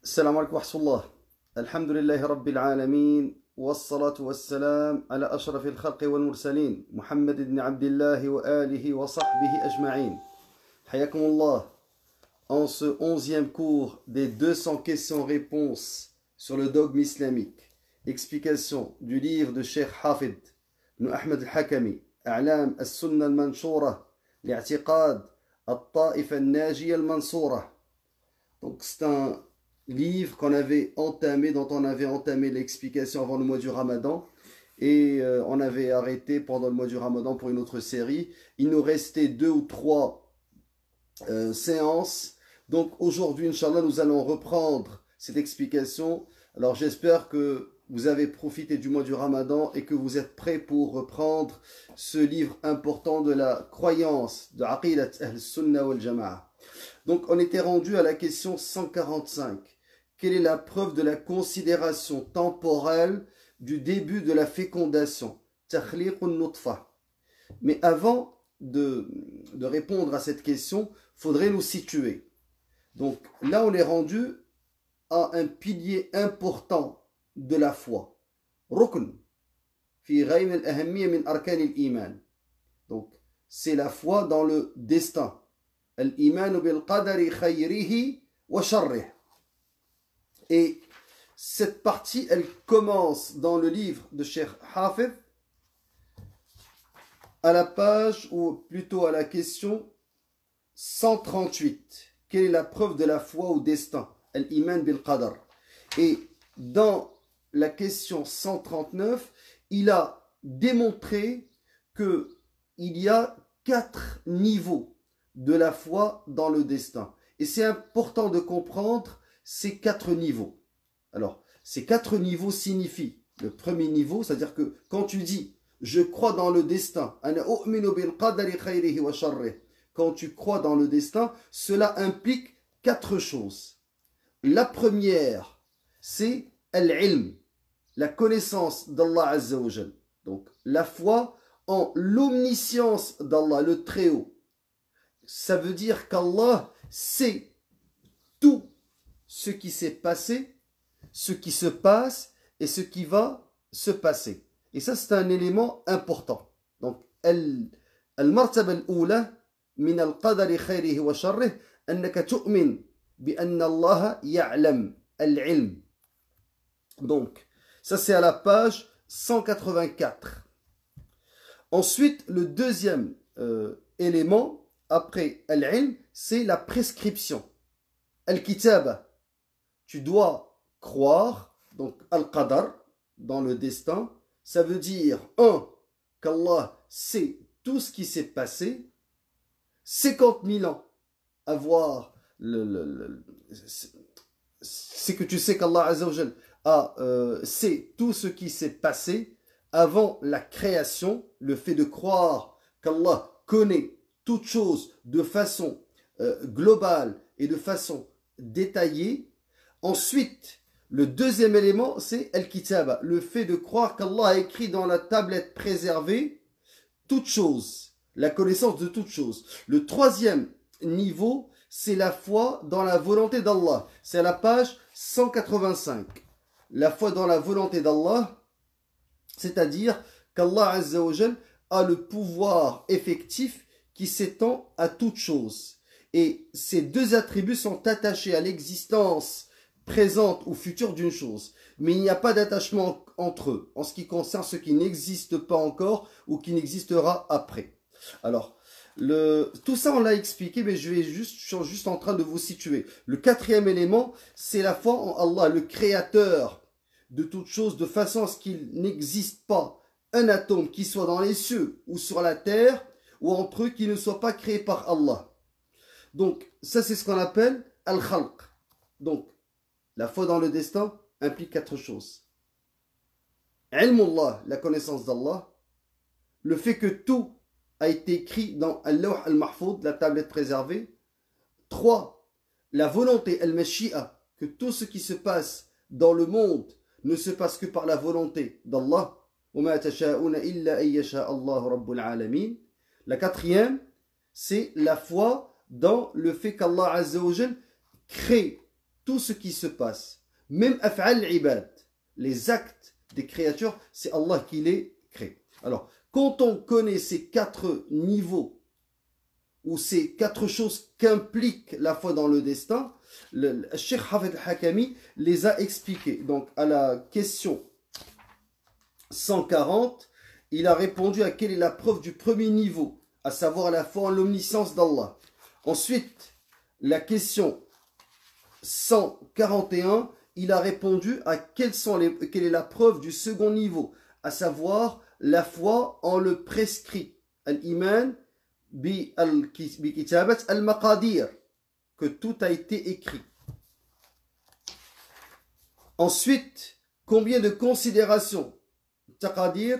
السلام عليكم ورحمة الله. الحمد لله رب العالمين والصلاة والسلام على أشرف الخلق والمرسلين محمد بن عبد الله وآله وصحبه أجمعين. حياكم الله. En ce 11e cours des 200 questions-réponses sur le dogme islamique, explication du livre de Cheikh Hafid ibn Ahmed al-Hakami, أعلام السنة المنشورة لاعتقاد الطائفة الناجية المنصورة. Donc c'est un livre qu'on avait entamé, dont on avait entamé l'explication avant le mois du Ramadan, et on avait arrêté pendant le mois du Ramadan pour une autre série. Il nous restait 2 ou 3 séances. Donc aujourd'hui, Inch'Allah, nous allons reprendre cette explication. Alors j'espère que vous avez profité du mois du Ramadan et que vous êtes prêts pour reprendre ce livre important de la croyance de Aqidat Ahl-Sunnah wal Jama'a. Donc on était rendu à la question 145. Quelle est la preuve de la considération temporelle du début de la fécondation? Mais avant de répondre à cette question, il faudrait nous situer. Donc là, on est rendu à un pilier important de la foi. Rukn. Donc, c'est la foi dans le destin. Al-iman bil qadari khayrihi wa sharrih. Et cette partie, elle commence dans le livre de Cheikh Hafid à la page, ou plutôt à la question 138. Quelle est la preuve de la foi au destin? Al-iman bil qadar. Et dans la question 139, il a démontré qu'il y a 4 niveaux de la foi dans le destin. Et c'est important de comprendre ces 4 niveaux. Alors, ces 4 niveaux signifient, le premier niveau, c'est-à-dire que quand tu dis « je crois dans le destin », quand tu crois dans le destin, cela implique 4 choses. La première, c'est al-ilm, la connaissance d'Allah Azza wa Jal. Donc, la foi en l'omniscience d'Allah, le Très-Haut. Ça veut dire qu'Allah sait tout ce qui s'est passé, ce qui se passe et ce qui va se passer. Et ça, c'est un élément important. Donc, al-martaba al-oula min al-qadari khayrihi wa sharrih annaka tu'min bi anna Allah ya'lam al-ilm. Donc, ça c'est à la page 184. Ensuite, le deuxième élément, après al-ilm, c'est la prescription. Al-kitaba. Tu dois croire, donc al-qadar, dans le destin. Ça veut dire, qu'Allah sait tout ce qui s'est passé. 50 000 ans à voir c'est que tu sais qu'Allah Azza wa Jal sait tout ce qui s'est passé avant la création. Le fait de croire qu'Allah connaît toute chose de façon globale et de façon détaillée. Ensuite, le deuxième élément, c'est Al-Kitaba, le fait de croire qu'Allah a écrit dans la tablette préservée toute chose, la connaissance de toute chose. Le troisième niveau, c'est la foi dans la volonté d'Allah. C'est à la page 185. La foi dans la volonté d'Allah, c'est-à-dire qu'Allah Azza wa Jal a le pouvoir effectif qui s'étend à toute chose. Et ces deux attributs sont attachés à l'existence présente ou future d'une chose. Mais il n'y a pas d'attachement entre eux, en ce qui concerne ce qui n'existe pas encore ou qui n'existera après. Alors, tout ça on l'a expliqué, mais je suis juste en train de vous situer. Le quatrième élément, c'est la foi en Allah, le créateur de toute chose, de façon à ce qu'il n'existe pas un atome qui soit dans les cieux ou sur la terre, ou entre eux qui ne soit pas créé par Allah. Donc, ça c'est ce qu'on appelle al-khalq. Donc, la foi dans le destin implique 4 choses. Ilmullah, la connaissance d'Allah. Le fait que tout a été écrit dans Al-Lawh al-Mahfoud, la tablette préservée. 3. La volonté al-Mashi'a, que tout ce qui se passe dans le monde ne se passe que par la volonté d'Allah. وَمَا تَشَاءُونَ إِلَّا أَن يَشَاءَ اللَّهُ رَبُّ الْعَالَمِينَ. La quatrième, c'est la foi dans le fait qu'Allah Azza wa Jal crée tout ce qui se passe, même af'al ibad, les actes des créatures, c'est Allah qui les crée. Alors, quand on connaît ces 4 niveaux, ou ces 4 choses qu'implique la foi dans le destin, le Cheikh Hafid al-Hakami les a expliquées. Donc, à la question 140, il a répondu à quelle est la preuve du premier niveau, à savoir la foi en l'omniscience d'Allah. Ensuite, la question 141, il a répondu à quelle est la preuve du second niveau, à savoir la foi en le prescrit, al-iman bi kitabat al-maqadir, que tout a été écrit. Ensuite, combien de considérations taqdir,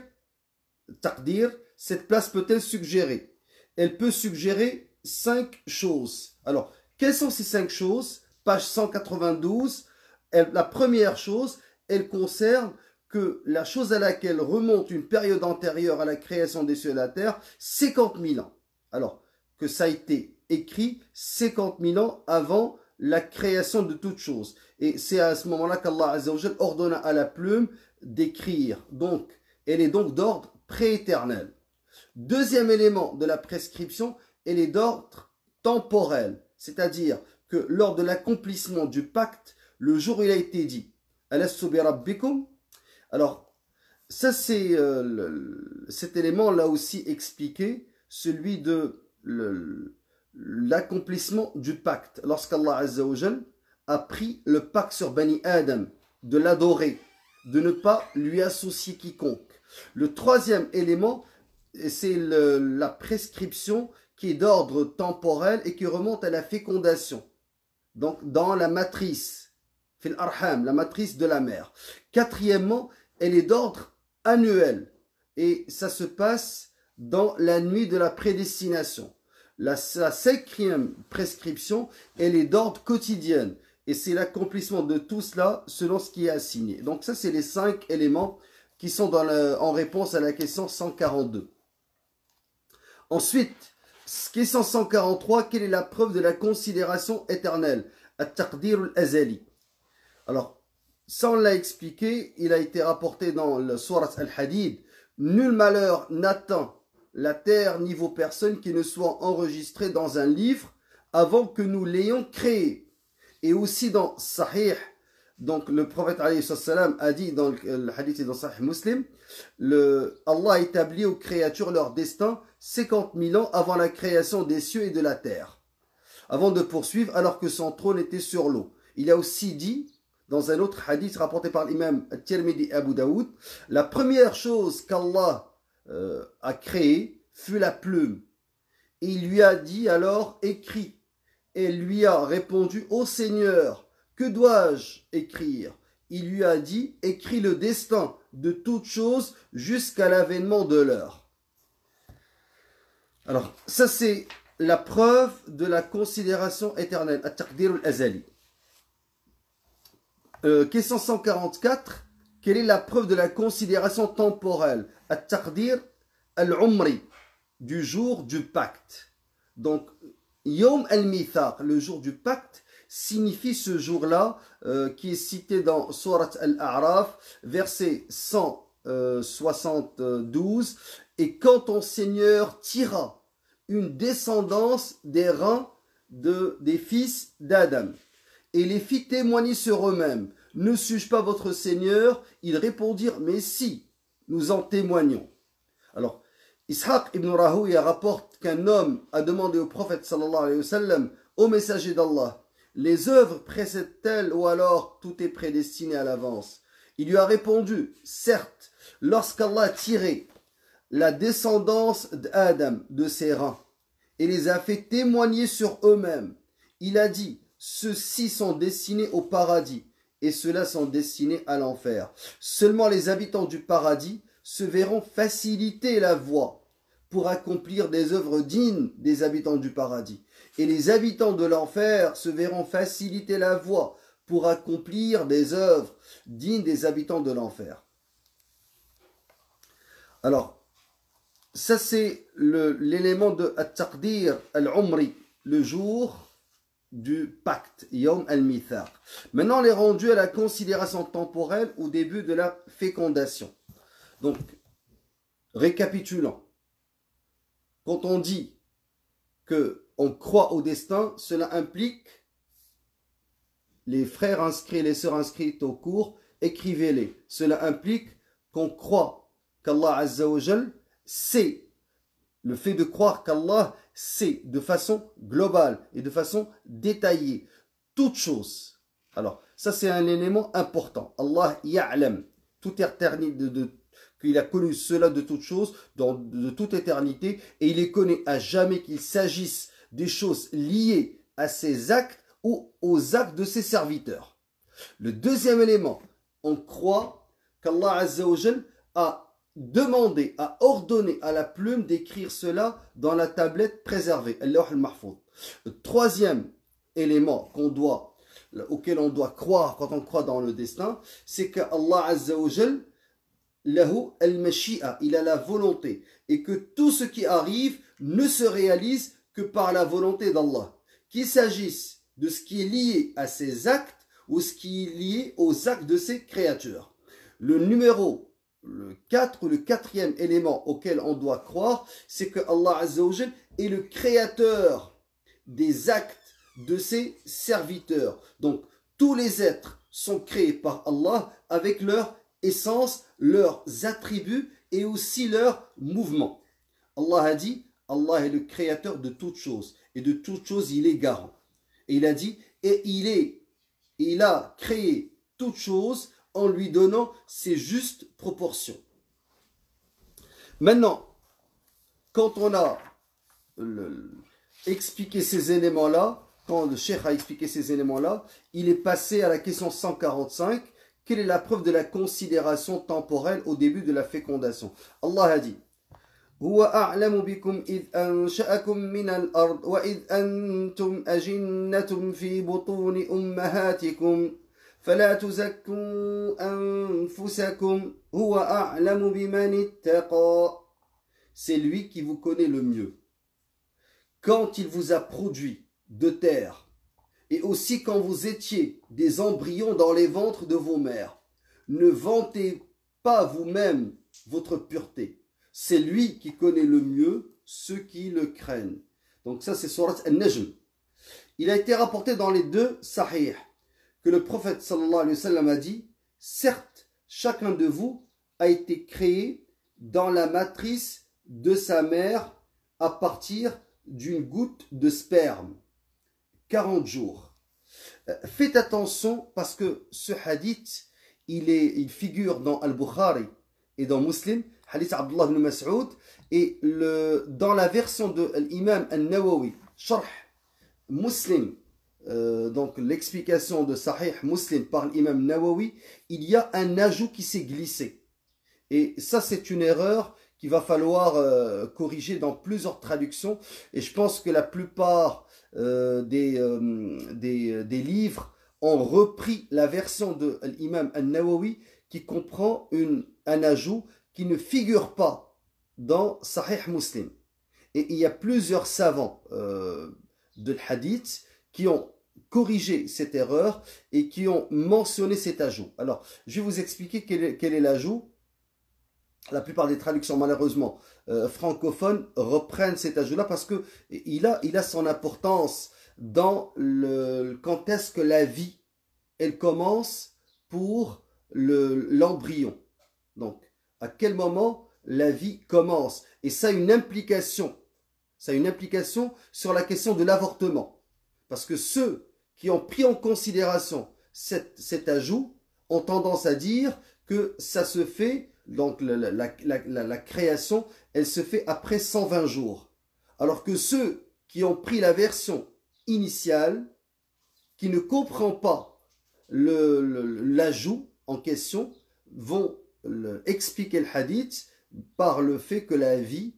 cette place peut-elle suggérer? Elle peut suggérer 5 choses. Alors, quelles sont ces 5 choses? Page 192, la première chose, elle concerne que la chose à laquelle remonte une période antérieure à la création des cieux et de la terre, 50 000 ans. Alors, que ça a été écrit 50 000 ans avant la création de toute chose. Et c'est à ce moment-là qu'Allah Azza wa Jal ordonna à la plume d'écrire. Donc, elle est donc d'ordre prééternel. Deuxième élément de la prescription, elle est d'ordre temporel. C'est-à-dire que lors de l'accomplissement du pacte, le jour où il a été dit « Alastu bi rabbikum » alors, ça c'est cet élément là aussi expliqué, celui de l'accomplissement du pacte. Lorsqu'Allah Azza wa Jal a pris le pacte sur Bani Adam, de l'adorer, de ne pas lui associer quiconque. Le troisième élément, c'est la prescription qui est d'ordre temporel et qui remonte à la fécondation. Donc, dans la matrice, fil arham, la matrice de la mère. Quatrièmement, elle est d'ordre annuel et ça se passe dans la nuit de la prédestination. La cinquième prescription, elle est d'ordre quotidien et c'est l'accomplissement de tout cela selon ce qui est assigné. Donc ça, c'est les 5 éléments qui sont en réponse à la question 142. Ensuite, question 143, quelle est la preuve de la considération éternelle? At-taqdir al-azali. Alors, ça on l'a expliqué, il a été rapporté dans le Surat al-Hadid, nul malheur n'atteint la terre ni vos personnes qui ne soient enregistrées dans un livre avant que nous l'ayons créé. Et aussi dans Sahih, donc le prophète alayhi salam a dit dans le hadith et dans Sahih Muslim, Allah a établi aux créatures leur destin 50 000 ans avant la création des cieux et de la terre. Avant de poursuivre, alors que son trône était sur l'eau. Il a aussi dit, dans un autre hadith rapporté par l'imam Tirmidhi et Abu Daoud, la première chose qu'Allah a créée fut la plume. Et il lui a dit alors, écris. Et lui a répondu, ô Seigneur, que dois-je écrire? Il lui a dit, écris le destin de toute chose jusqu'à l'avènement de l'heure. Alors, ça c'est la preuve de la considération éternelle, at-taqdir al-azali. Question 144, quelle est la preuve de la considération temporelle? At-taqdir al-umri, du jour du pacte. Donc, Yom al-Mithaq, le jour du pacte, signifie ce jour-là qui est cité dans Surat al-A'raf, verset 172. Et quand ton Seigneur tira une descendance des reins des fils d'Adam et les fit témoigner sur eux-mêmes, ne suis-je pas votre Seigneur? Ils répondirent, mais si, nous en témoignons. Alors, Ishaq ibn Rahoui rapporte qu'un homme a demandé au prophète sallallahu alayhi wa sallam, au messager d'Allah, les œuvres précèdent-elles ou alors tout est prédestiné à l'avance? Il lui a répondu, certes, lorsqu'Allah a tiré la descendance d'Adam de ses reins et les a fait témoigner sur eux-mêmes, il a dit, ceux-ci sont destinés au paradis et ceux-là sont destinés à l'enfer. Seulement les habitants du paradis se verront faciliter la voie pour accomplir des œuvres dignes des habitants du paradis. Et les habitants de l'enfer se verront faciliter la voie pour accomplir des œuvres dignes des habitants de l'enfer. Alors, ça c'est l'élément de at-taqdir al-umri, le jour du pacte, Yom al-Mithaq. Maintenant, on est rendu à la considération temporelle au début de la fécondation. Donc, récapitulons. Quand on dit qu'on croit au destin, cela implique les frères inscrits, les sœurs inscrites au cours, écrivez-les. Cela implique qu'on croit qu'Allah Azza wa Jal sait. Le fait de croire qu'Allah sait de façon globale et de façon détaillée toute chose. Alors, ça c'est un élément important. Allah ya'lam, toute éternité, qu'il a connu cela de toute chose, de toute éternité, et il les connaît à jamais qu'il s'agisse des choses liées à ses actes ou aux actes de ses serviteurs. Le deuxième élément, on croit qu'Allah Azza wa Jal a demandé, a ordonné à la plume d'écrire cela dans la tablette préservée, Al-Lawh al-Mahfouz. Le troisième élément auquel on doit croire quand on croit dans le destin, c'est qu'Allah Azza wa Jal, lahu al-mashi'a, il a la volonté, et que tout ce qui arrive ne se réalise que par la volonté d'Allah. Qu'il s'agisse de ce qui est lié à ses actes ou ce qui est lié aux actes de ses créatures. Le quatrième élément auquel on doit croire, c'est que Allah Azza wa Jal est le créateur des actes de ses serviteurs. Donc, tous les êtres sont créés par Allah avec leur essence, leurs attributs et aussi leurs mouvements. Allah a dit, Allah est le créateur de toutes choses et de toutes choses il est garant. Et il a dit, et il a créé toutes choses en lui donnant ses justes proportions. Maintenant, quand on a expliqué ces éléments-là, quand le cheikh a expliqué ces éléments-là, il est passé à la question 145. Quelle est la preuve de la considération temporelle au début de la fécondation? Allah a dit, هو أعلم بكم إذ أنشأكم من الأرض وإذ أنتم أجنة في بطون أمهاتكم فلا تزكوا أنفسكم هو أعلم بمن اتقى. C'est lui qui vous connaît le mieux. Quand il vous a produit de terre et aussi quand vous étiez des embryons dans les ventres de vos mères, ne vantez pas vous-même votre pureté. C'est lui qui connaît le mieux ceux qui le craignent. Donc ça c'est Surat An-Najm. Il a été rapporté dans les deux sahih que le prophète sallallahu alayhi wa sallam a dit, certes, chacun de vous a été créé dans la matrice de sa mère à partir d'une goutte de sperme. 40 jours. Faites attention parce que ce hadith, il figure dans Al-Bukhari et dans Muslim, hadith Abdullah ibn Mas'ud, et dans la version de l'imam An-Nawawi, Sharh Muslim, donc l'explication de Sahih Muslim par l'imam Nawawi, il y a un ajout qui s'est glissé. Et ça, c'est une erreur qu'il va falloir corriger dans plusieurs traductions. Et je pense que la plupart des livres ont repris la version de l'imam An-Nawawi qui comprend un ajout qui ne figure pas dans Sahih Muslim. Et il y a plusieurs savants de l'hadith qui ont corrigé cette erreur et qui ont mentionné cet ajout. Alors, je vais vous expliquer quel est l'ajout. La plupart des traductions, malheureusement, francophones, reprennent cet ajout-là parce qu'il a son importance dans quand est-ce que la vie, elle commence pour l'embryon. Donc, à quel moment la vie commence. Et ça a une implication. Ça a une implication sur la question de l'avortement. Parce que ceux qui ont pris en considération cet ajout ont tendance à dire que ça se fait, donc la création, elle se fait après 120 jours. Alors que ceux qui ont pris la version initiale, qui ne comprend pas l'ajout en question, vont expliquer le hadith par le fait que la vie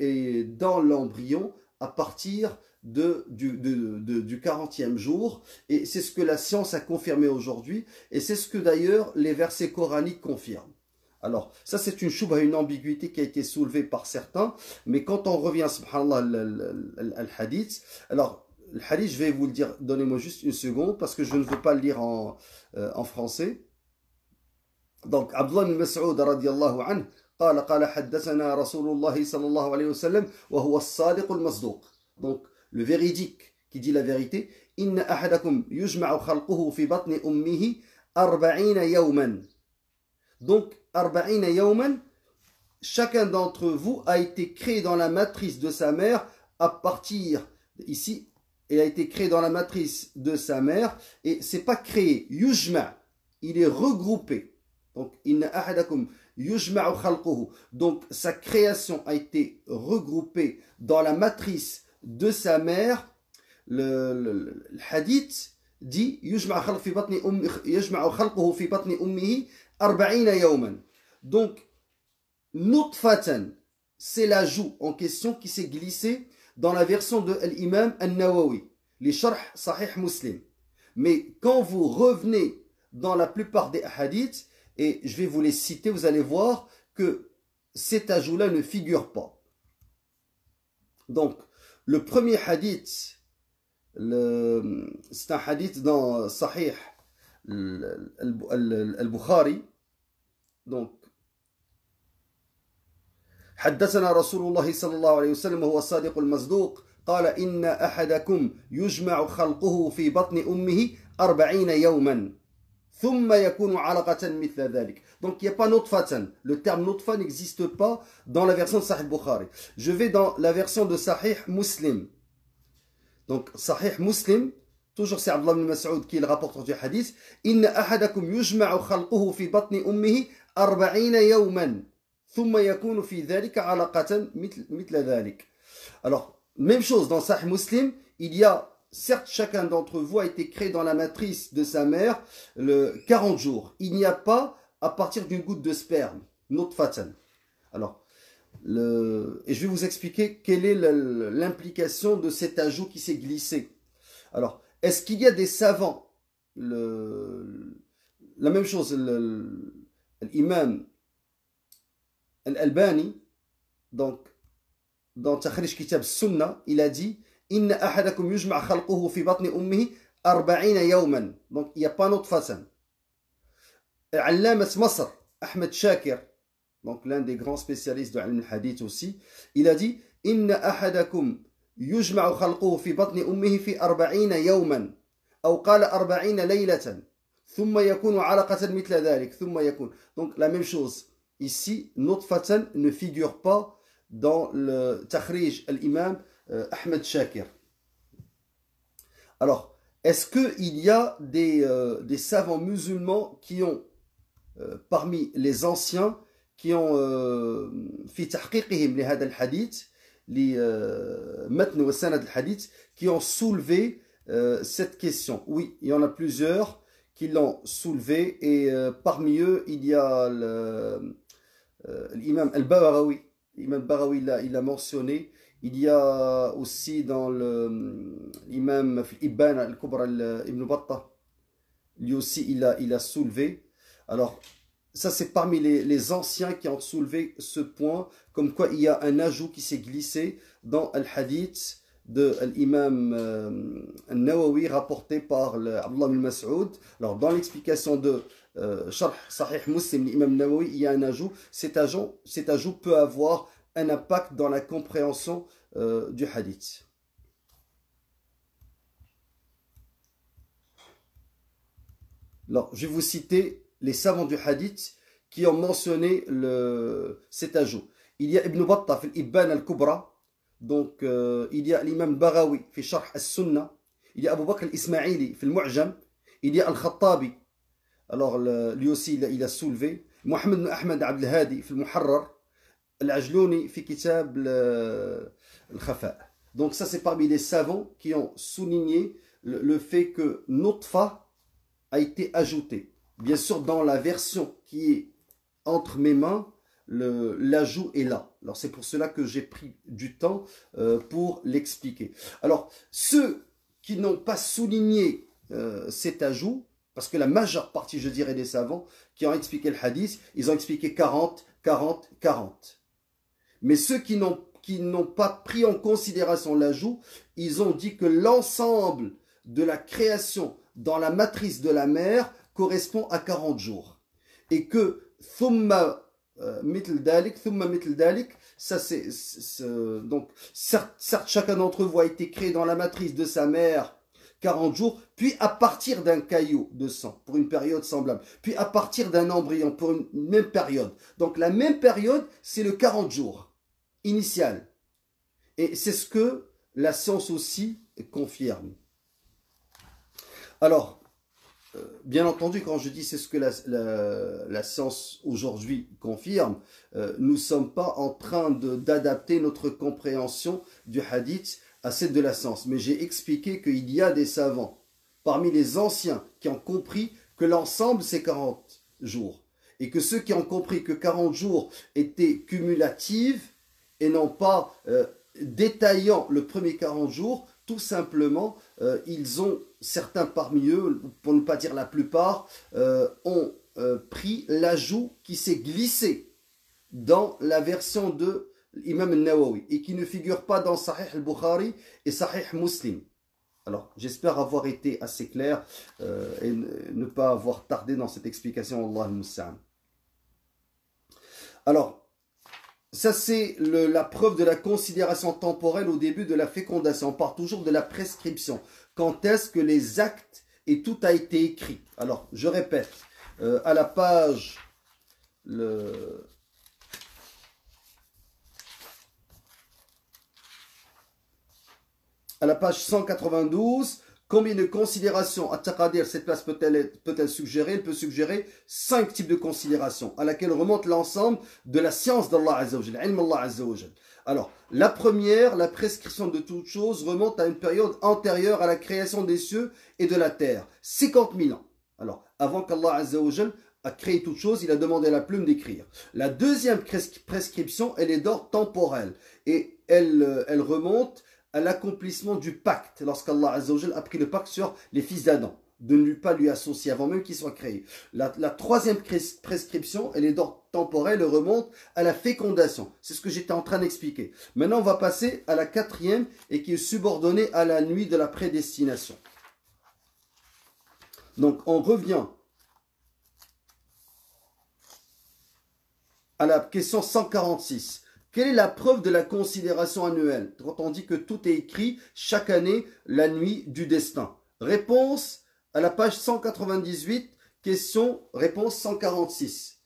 est dans l'embryon à partir du 40e jour. Et c'est ce que la science a confirmé aujourd'hui. Et c'est ce que d'ailleurs les versets coraniques confirment. Alors, ça c'est une choubha, une ambiguïté qui a été soulevée par certains. Mais quand on revient, subhanallah, al-hadith, alors le hadith, je vais vous le dire, donnez-moi juste une seconde, parce que je ne veux pas le lire en français. Donc, Abdullah ibn Mas'ud radiyallahu anhu, قال حدثنا رسول الله صلى الله عليه وسلم وهو الصادق المصدوق. Donc, le véridique qui dit la vérité, إن أحدكم يجمع خلقه في بطن أمه 40 يوما. Donc, 40 يوما, chacun d'entre vous a été créé dans la matrice de sa mère à partir ici, il a été créé dans la matrice de sa mère, et c'est pas créé, yujma, il est regroupé. Donc, inna ahadakum yujma'u khalquhu. Donc, sa création a été regroupée dans la matrice de sa mère. Le hadith dit yujma'u khalquhu fi batni ummihi 40 yawman. Donc, nutfatan, c'est l'ajout en question qui s'est glissé dans la version de l'imam An-Nawawi, les Sharh Sahih Muslim. Mais quand vous revenez dans la plupart des hadiths, et je vais vous les citer, vous allez voir que cet ajout-là ne figure pas. Donc, le premier hadith, c'est un hadith dans Sahih al-Bukhari. Donc, حدثنا رسول الله صلى الله عليه وسلم وهو الصادق المصدوق قال إن أحدكم يجمع خلقه في بطن أمه 40 يوما ثم يكون علقة مثل ذلك. Donc il n'y a pas nutfatan. Le terme nutfa n'existe pas dans la version de Sahih Bukhari. Je vais dans la version de Sahih Muslim. Donc Sahih Muslim, toujours c'est Abdullah ibn Mas'ud qui est le rapporteur du hadith. إن أحدكم يجمع خلقه في بطن أمه 40 يوما ثم يكون في ذلك علقة مثل ذلك. Alors, même chose dans Sahih Muslim, il y a, certes chacun d'entre vous a été créé dans la matrice de sa mère le 40 jours. Il n'y a pas à partir d'une goutte de sperme, nutfatan. Alors, et je vais vous expliquer quelle est l'implication de cet ajout qui s'est glissé. Alors, est-ce qu'il y a des savants, la même chose, l'imam Al-Albani, donc, dans Takhrij Kitab Sunnah, il a dit Inna ahadakum yujma' khalquhu fi batni ummihi 40 yawman. Donc, il n'y a pas notre façon. Al-Allamat Masr, Ahmed Shakir, donc l'un des grands spécialistes de al-Hadith aussi, il a dit Inna ahadakum yujma' khalquhu fi batni ummihi fi 40 yawman. Ou qala 40 laylatan. Thumma yakunu 'alaqatan mithla dhalik. Thumma yakun. Donc, la même chose. Ici, notre fatan ne figure pas dans le Takhrij al-Imam Ahmed Shakir. Alors, est-ce qu'il y a des savants musulmans qui ont, parmi les anciens, qui ont في تحقيقهم لهذا الحديث لمتن وسند الحديث qui ont soulevé cette question? Oui, il y en a plusieurs qui l'ont soulevé, et parmi eux, il y a l'imam al-Baghawi. L'imam al-Baghawi, il a mentionné. Il y a aussi dans l'imam Ibn al-Kubra Ibn Battah, lui aussi il a soulevé. Alors ça, c'est parmi les anciens qui ont soulevé ce point, comme quoi il y a un ajout qui s'est glissé dans al-hadith de l'imam al-Nawawi rapporté par Abdullah ibn Mas'ud. Alors dans l'explication de Sharh Sahih Muslim, l'imam Nawawi, il y a un ajout. Cet ajout peut avoir un impact dans la compréhension du hadith. Alors, je vais vous citer les savants du hadith qui ont mentionné cet ajout. Il y a Ibn Battah, Ibn al-Kubra. Donc, il y a l'imam Baghawi, في شرح السنة. Il y a Abu Bakr al-Ismaili, في المعجم. Il y a Al-Khattabi. Alors, lui aussi, il a soulevé. Mohamed ibn Ahmed Abd al-Hadi, في المحرر. Al-Ajlouni, في كتاب al-Khafa. Donc, ça, c'est parmi les savants qui ont souligné le fait que nutfa a été ajouté. Bien sûr, dans la version qui est entre mes mains, l'ajout est là. Alors c'est pour cela que j'ai pris du temps pour l'expliquer. Alors ceux qui n'ont pas souligné cet ajout, parce que la majeure partie, je dirais, des savants qui ont expliqué le hadith, ils ont expliqué 40, 40, 40. Mais ceux qui qui n'ont pas pris en considération l'ajout, ils ont dit que l'ensemble de la création dans la matrice de la mère correspond à 40 jours. Et que thumma mithl dalik, ça c'est donc certes chacun d'entre vous a été créé dans la matrice de sa mère 40 jours, puis à partir d'un caillot de sang pour une période semblable, puis à partir d'un embryon pour une même période. Donc la même période, c'est le 40 jours initial. Et c'est ce que la science aussi confirme. Alors, bien entendu, quand je dis c'est ce que la science aujourd'hui confirme, nous ne sommes pas en train d'adapter notre compréhension du hadith à celle de la science. Mais j'ai expliqué qu'il y a des savants, parmi les anciens, qui ont compris que l'ensemble c'est 40 jours. Et que ceux qui ont compris que 40 jours étaient cumulatifs et non pas détaillant le premier 40 jours, tout simplement, ils ont, certains parmi eux, pour ne pas dire la plupart, ont pris l'ajout qui s'est glissé dans la version de l'imam al-Nawawi et qui ne figure pas dans Sahih al-Bukhari et Sahih Muslim. Alors, j'espère avoir été assez clair et ne pas avoir tardé dans cette explication. Allah al-Musta'an. Alors, ça, c'est la preuve de la considération temporelle au début de la fécondation. On parle toujours de la prescription. Quand est-ce que les actes et tout a été écrit? Alors, je répète, à la page... À la page 192, combien de considérations at-taqadir, cette place peut-elle suggérer? Elle peut suggérer 5 types de considérations à laquelle remonte l'ensemble de la science d'Allah Azza wa Jal, ilm Allah Azza wa Jal. Alors, la première, la prescription de toute chose, remonte à une période antérieure à la création des cieux et de la terre, 50 000 ans. Alors, avant qu'Allah Azza wa Jal a créé toute chose, il a demandé à la plume d'écrire. La deuxième prescription, elle est d'ordre temporel et elle remonte à l'accomplissement du pacte, lorsqu'Allah Azza wa Jal a pris le pacte sur les fils d'Adam, de ne pas lui associer avant même qu'ils soient créés. La troisième prescription, elle est d'ordre temporel, elle remonte à la fécondation. C'est ce que j'étais en train d'expliquer. Maintenant, on va passer à la quatrième et qui est subordonnée à la nuit de la prédestination. Donc, on revient à la question 146. Quelle est la preuve de la considération annuelle? Quand on dit que tout est écrit chaque année, la nuit du destin. Réponse à la page 198, question, réponse 146.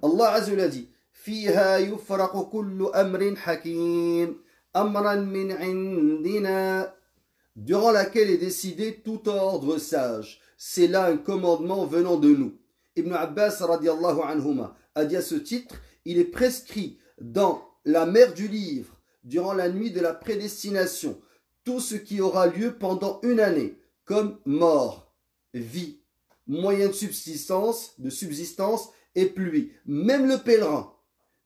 Allah Azza wa Jalla dit Fiha yufraqu kullu amrin hakim, amran min indina, durant laquelle est décidé tout ordre sage. C'est là un commandement venant de nous. Ibn Abbas radiallahu anhuma a dit à ce titre, il est prescrit dans la mer du livre, durant la nuit de la prédestination, tout ce qui aura lieu pendant une année, comme mort, vie, moyen de subsistance et pluie. Même le pèlerin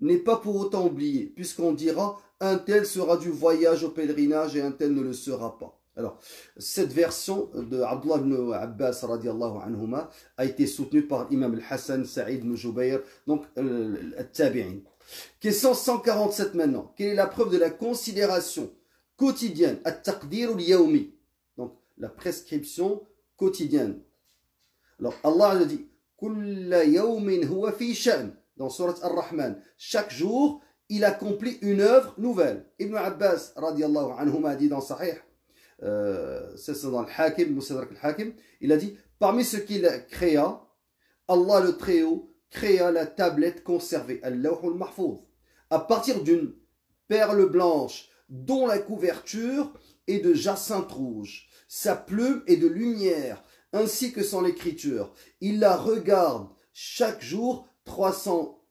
n'est pas pour autant oublié, puisqu'on dira un tel sera du voyage au pèlerinage et un tel ne le sera pas. Alors, cette version de Abdullah ibn Abbas radiallahu anhuma a été soutenue par l'imam al-Hassan, Saïd ibn Jubayr, donc al-Tabi'in. Question 147 maintenant. Quelle est la preuve de la considération quotidienne, at-taqdir al-yawmi, donc la prescription quotidienne. Alors Allah a dit Kulla yawmin huwa fi sha'n, dans surat Ar-Rahman. Chaque jour, il accomplit une œuvre nouvelle. Ibn Abbas radiallahu anhuma a dit dans Sahih, c'est dans le Hakim, Musadrak al-Hakim, il a dit parmi ce qu'il créa, Allah le Très-Haut créa la tablette conservée, Al-Lawh al-Mahfouz, à partir d'une perle blanche dont la couverture est de jacinthe rouge. Sa plume est de lumière, ainsi que son écriture. Il la regarde chaque jour 300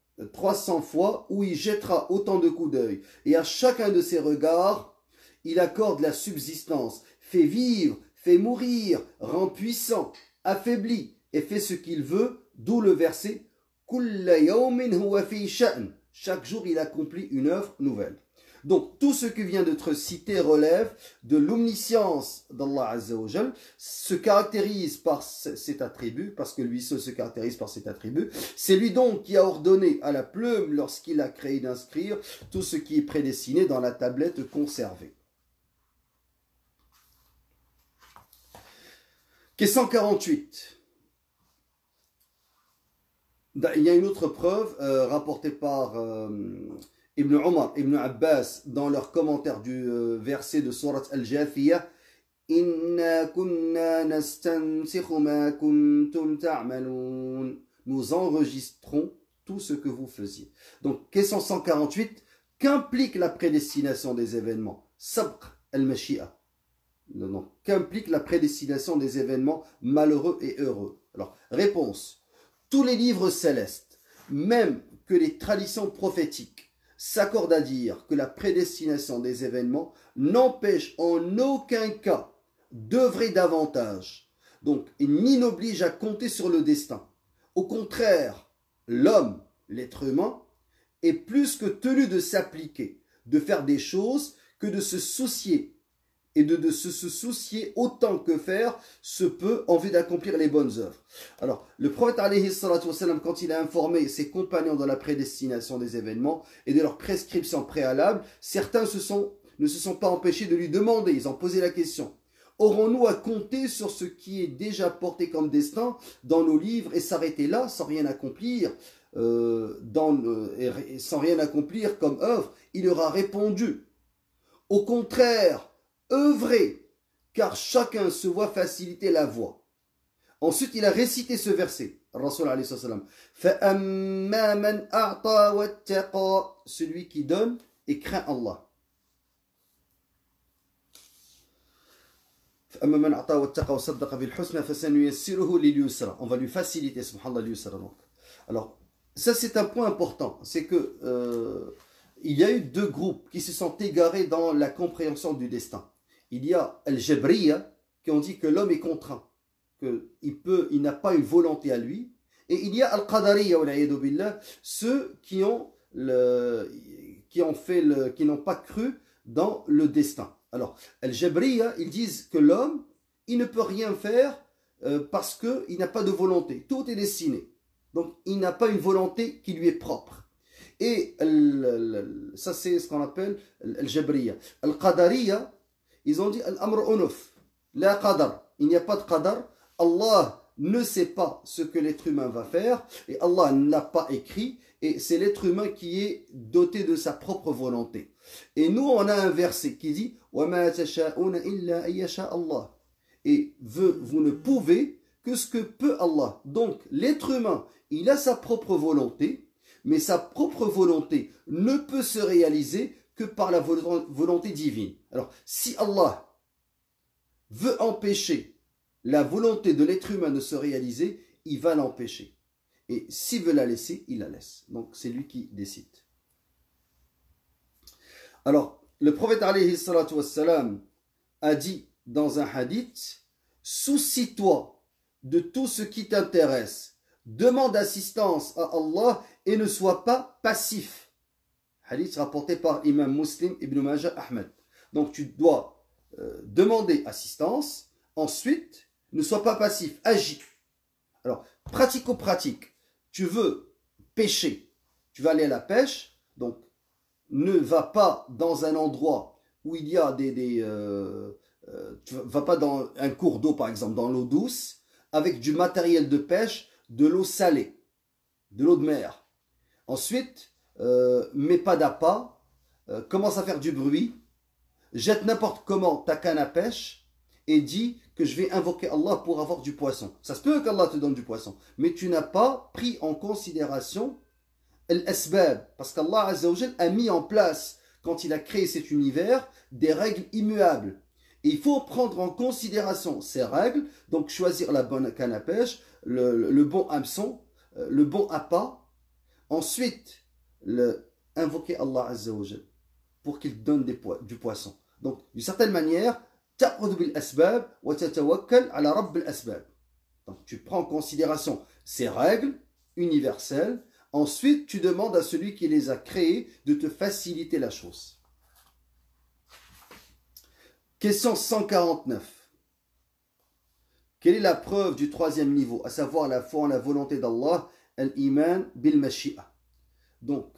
fois, où il jettera autant de coups d'œil. Et à chacun de ses regards, il accorde la subsistance, fait vivre, fait mourir, rend puissant, affaiblit et fait ce qu'il veut, d'où le verset Kulla yawmin huwa fi sha'n. Chaque jour, il accomplit une œuvre nouvelle. Donc, tout ce qui vient d'être cité relève de l'omniscience d'Allah Azza wa Jal, se caractérise par cet attribut, parce que lui seul se caractérise par cet attribut. C'est lui donc qui a ordonné à la plume, lorsqu'il a créé, d'inscrire tout ce qui est prédestiné dans la tablette conservée. Question 48. Il y a une autre preuve rapportée par Ibn Omar, Ibn Abbas, dans leur commentaire du verset de Surat Al-Jathiyah. Inna kunna nastansikhu ma kuntum ta'malun. Nous enregistrons tout ce que vous faisiez. Donc, question 148. Qu'implique la prédestination des événements? Sabq al-Mashi'a. Non. Qu'implique la prédestination des événements malheureux et heureux? Alors, réponse. Tous les livres célestes, même que les traditions prophétiques, s'accordent à dire que la prédestination des événements n'empêche en aucun cas d'œuvrer davantage. Donc, ni n'oblige à compter sur le destin. Au contraire, l'homme, l'être humain, est plus que tenu de s'appliquer, de faire des choses, que de se soucier, et de se soucier autant que faire se peut en vue d'accomplir les bonnes œuvres. Alors, le prophète alayhi salatu wassalam, quand il a informé ses compagnons de la prédestination des événements et de leurs prescriptions préalables, certains ne se sont pas empêchés de lui demander, ils ont posé la question: aurons-nous à compter sur ce qui est déjà porté comme destin dans nos livres et s'arrêter là sans rien accomplir sans rien accomplir comme œuvre? Il leur a répondu: au contraire, œuvrer, car chacun se voit faciliter la voie. Ensuite, il a récité ce verset. Rasul alayhi salam. فَأَمَّا مَنْ أَعْطَى وَاتَّقَى. Celui qui donne et craint Allah. فَأَمَّا مَنْ أَعْطَى وَاتَّقَى وَصَدَّقَ بِالْحُسْنَى فَسَنُيَسِّرُهُ لِلْيُسْرَى. On va lui faciliter, subhanallah, l'yusra. Alors, ça c'est un point important. C'est que il y a eu deux groupes qui se sont égarés dans la compréhension du destin. Il y a Al-Jabriya qui ont dit que l'homme est contraint, qu'il n'a pas une volonté à lui. Et il y a Al-Qadariya, ceux qui n'ont pas cru dans le destin. Alors, Al-Jabriya, ils disent que l'homme, il ne peut rien faire parce qu'il n'a pas de volonté. Tout est destiné. Donc, il n'a pas une volonté qui lui est propre. Et ça, c'est ce qu'on appelle Al-Jabriya. Al-Qadariya, ils ont dit Al-Amr Unuf, la Qadar. Il n'y a pas de Qadar. Allah ne sait pas ce que l'être humain va faire. Et Allah ne l'a pas écrit. Et c'est l'être humain qui est doté de sa propre volonté. Et nous, on a un verset qui dit وَمَا تَشَاءُونَ إِلَّا أَيَّشَاءَ اللَّهُ. Et vous ne pouvez que ce que peut Allah. Donc, l'être humain, il a sa propre volonté. Mais sa propre volonté ne peut se réaliser que par la volonté divine. Alors, si Allah veut empêcher la volonté de l'être humain de se réaliser, il va l'empêcher. Et s'il veut la laisser, il la laisse. Donc, c'est lui qui décide. Alors, le prophète alayhi salatu wassalam a dit dans un hadith: soucie-toi de tout ce qui t'intéresse, demande assistance à Allah et ne sois pas passif. Hadith rapporté par Imam Muslim, Ibn Majah, Ahmed. Donc tu dois demander assistance, ensuite ne sois pas passif, agis. Alors, pratico-pratique, tu veux pêcher, tu vas aller à la pêche, donc ne va pas dans un endroit où il y a tu vas pas dans un cours d'eau par exemple, dans l'eau douce, avec du matériel de pêche, de l'eau salée, de l'eau de mer. Ensuite, mets pas d'appât, commence à faire du bruit, jette n'importe comment ta canne à pêche et dis que je vais invoquer Allah pour avoir du poisson. Ça se peut qu'Allah te donne du poisson, mais tu n'as pas pris en considération l'asbab, parce qu'Allah Azza wa Jal a mis en place, quand il a créé cet univers, des règles immuables. Et il faut prendre en considération ces règles, donc choisir la bonne canne à pêche, le bon hameçon, le bon appât. Ensuite, invoquer Allah Azza wa Jal pour qu'il donne du poisson. Donc, d'une certaine manière, ta'khudh bil asbab wa tatawakkal ala rabb al asbab. Donc, tu prends en considération ces règles universelles. Ensuite, tu demandes à celui qui les a créées de te faciliter la chose. Question 149. Quelle est la preuve du troisième niveau, à savoir la foi en la volonté d'Allah, al-iman bil mashi'a. Donc,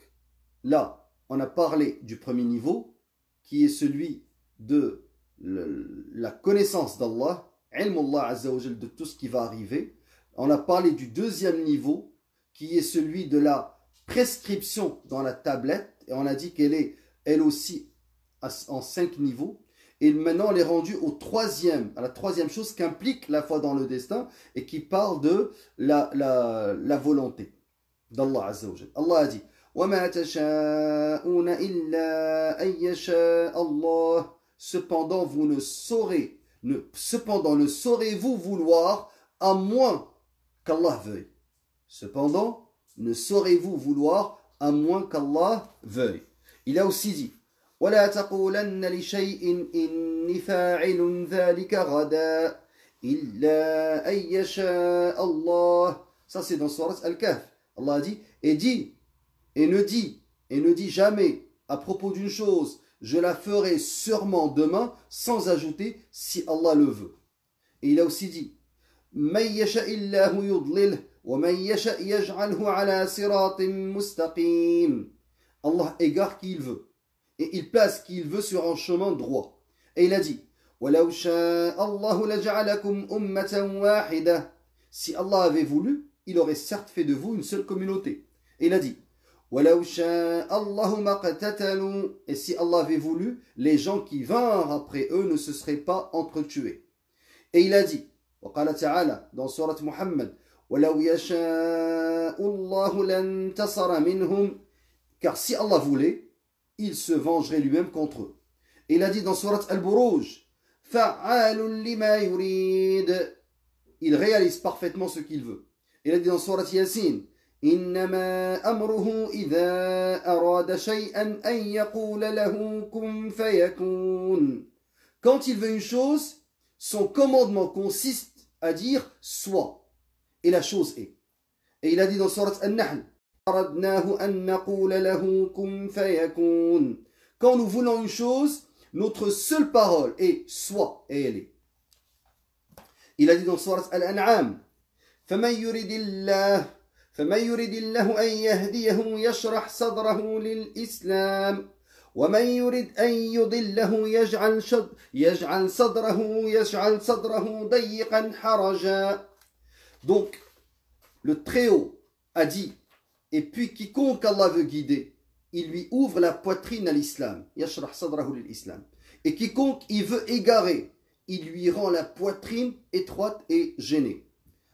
là, on a parlé du premier niveau, qui est celui de la connaissance d'Allah, ilmullah azza wa jal, de tout ce qui va arriver. On a parlé du deuxième niveau, qui est celui de la prescription dans la tablette, et on a dit qu'elle est, elle aussi, en 5 niveaux. Et maintenant, on est rendu à la troisième chose qu'implique la foi dans le destin et qui parle de la volonté d'Allah Azza wa Jal. Allah a dit وَمَا تَشَاءُونَ إِلَّا أَن يَشَاءَ اللَّهُ. Cependant, ne saurez-vous vouloir à moins qu'Allah veuille. Cependant, ne saurez-vous vouloir à moins qu'Allah veuille. Il a aussi dit ولا تقولن لشيء إني فاعل ذلك غدا إلا أن يشاء الله. Ça c'est dans Surat Al-Kahf. Allah a dit et ne dis jamais à propos d'une chose je la ferai sûrement demain, sans ajouter si Allah le veut. Et il a aussi dit من يشاء الله يضلله ومن يشاء يجعله على صراط مستقيم. Allah égare qui il veut et il place qui il veut sur un chemin droit. Et il a dit وَلَوْ شَاءَ اللَّهُ لَجَعَلَكُمْ أُمَّةً وَاحِدَةً. Si Allah avait voulu, il aurait certes fait de vous une seule communauté. Et il a dit وَلَوْ شَاءَ اللَّهُ مَا اقْتَتَلُوا. Et si Allah avait voulu, les gens qui vinrent après eux ne se seraient pas entretués. Et il a dit وقال تعالى dans Surat Muhammad وَلَوْ يَشَاءُ اللَّهُ لَانْتَصَرَ مِنْهُمْ. Car si Allah voulait, il se vengerait lui-même contre eux. Et il a dit dans Surat Al-Buruj فَعَالٌ لِمَا يُرِيدُ. Il réalise parfaitement ce qu'il veut. Il a dit dans Surat Yasin إِنَّمَا أَمْرُهُ إِذَا أَرَادَ شَيْئًا أَن يَقُولَ لَهُ كُن فَيَكُونُ. Quand il veut une chose, son commandement consiste à dire soit. Et la chose est. Et il a dit dans Surat An-Nahl quand nous voulons une chose, notre seule parole est soit et elle est. Il a dit dans Surat Al-An'am فَمَنْ يُرِدِ اللَّهُ أَنْ يَهْدِيَهُ يَشْرَحْ صَدْرَهُ لِلْإِسْلَامِ وَمَنْ يُرِدْ أَنْ يُضِلَّهُ يَجْعَلْ صَدْرَهُ ضَيِّقًا حَرَجًا. Donc, le Très-Haut a dit et puis quiconque Allah veut guider, il lui ouvre la poitrine à l'islam. Yashrah sadrahu lil-islam. Et quiconque il veut égarer, il lui rend la poitrine étroite et gênée.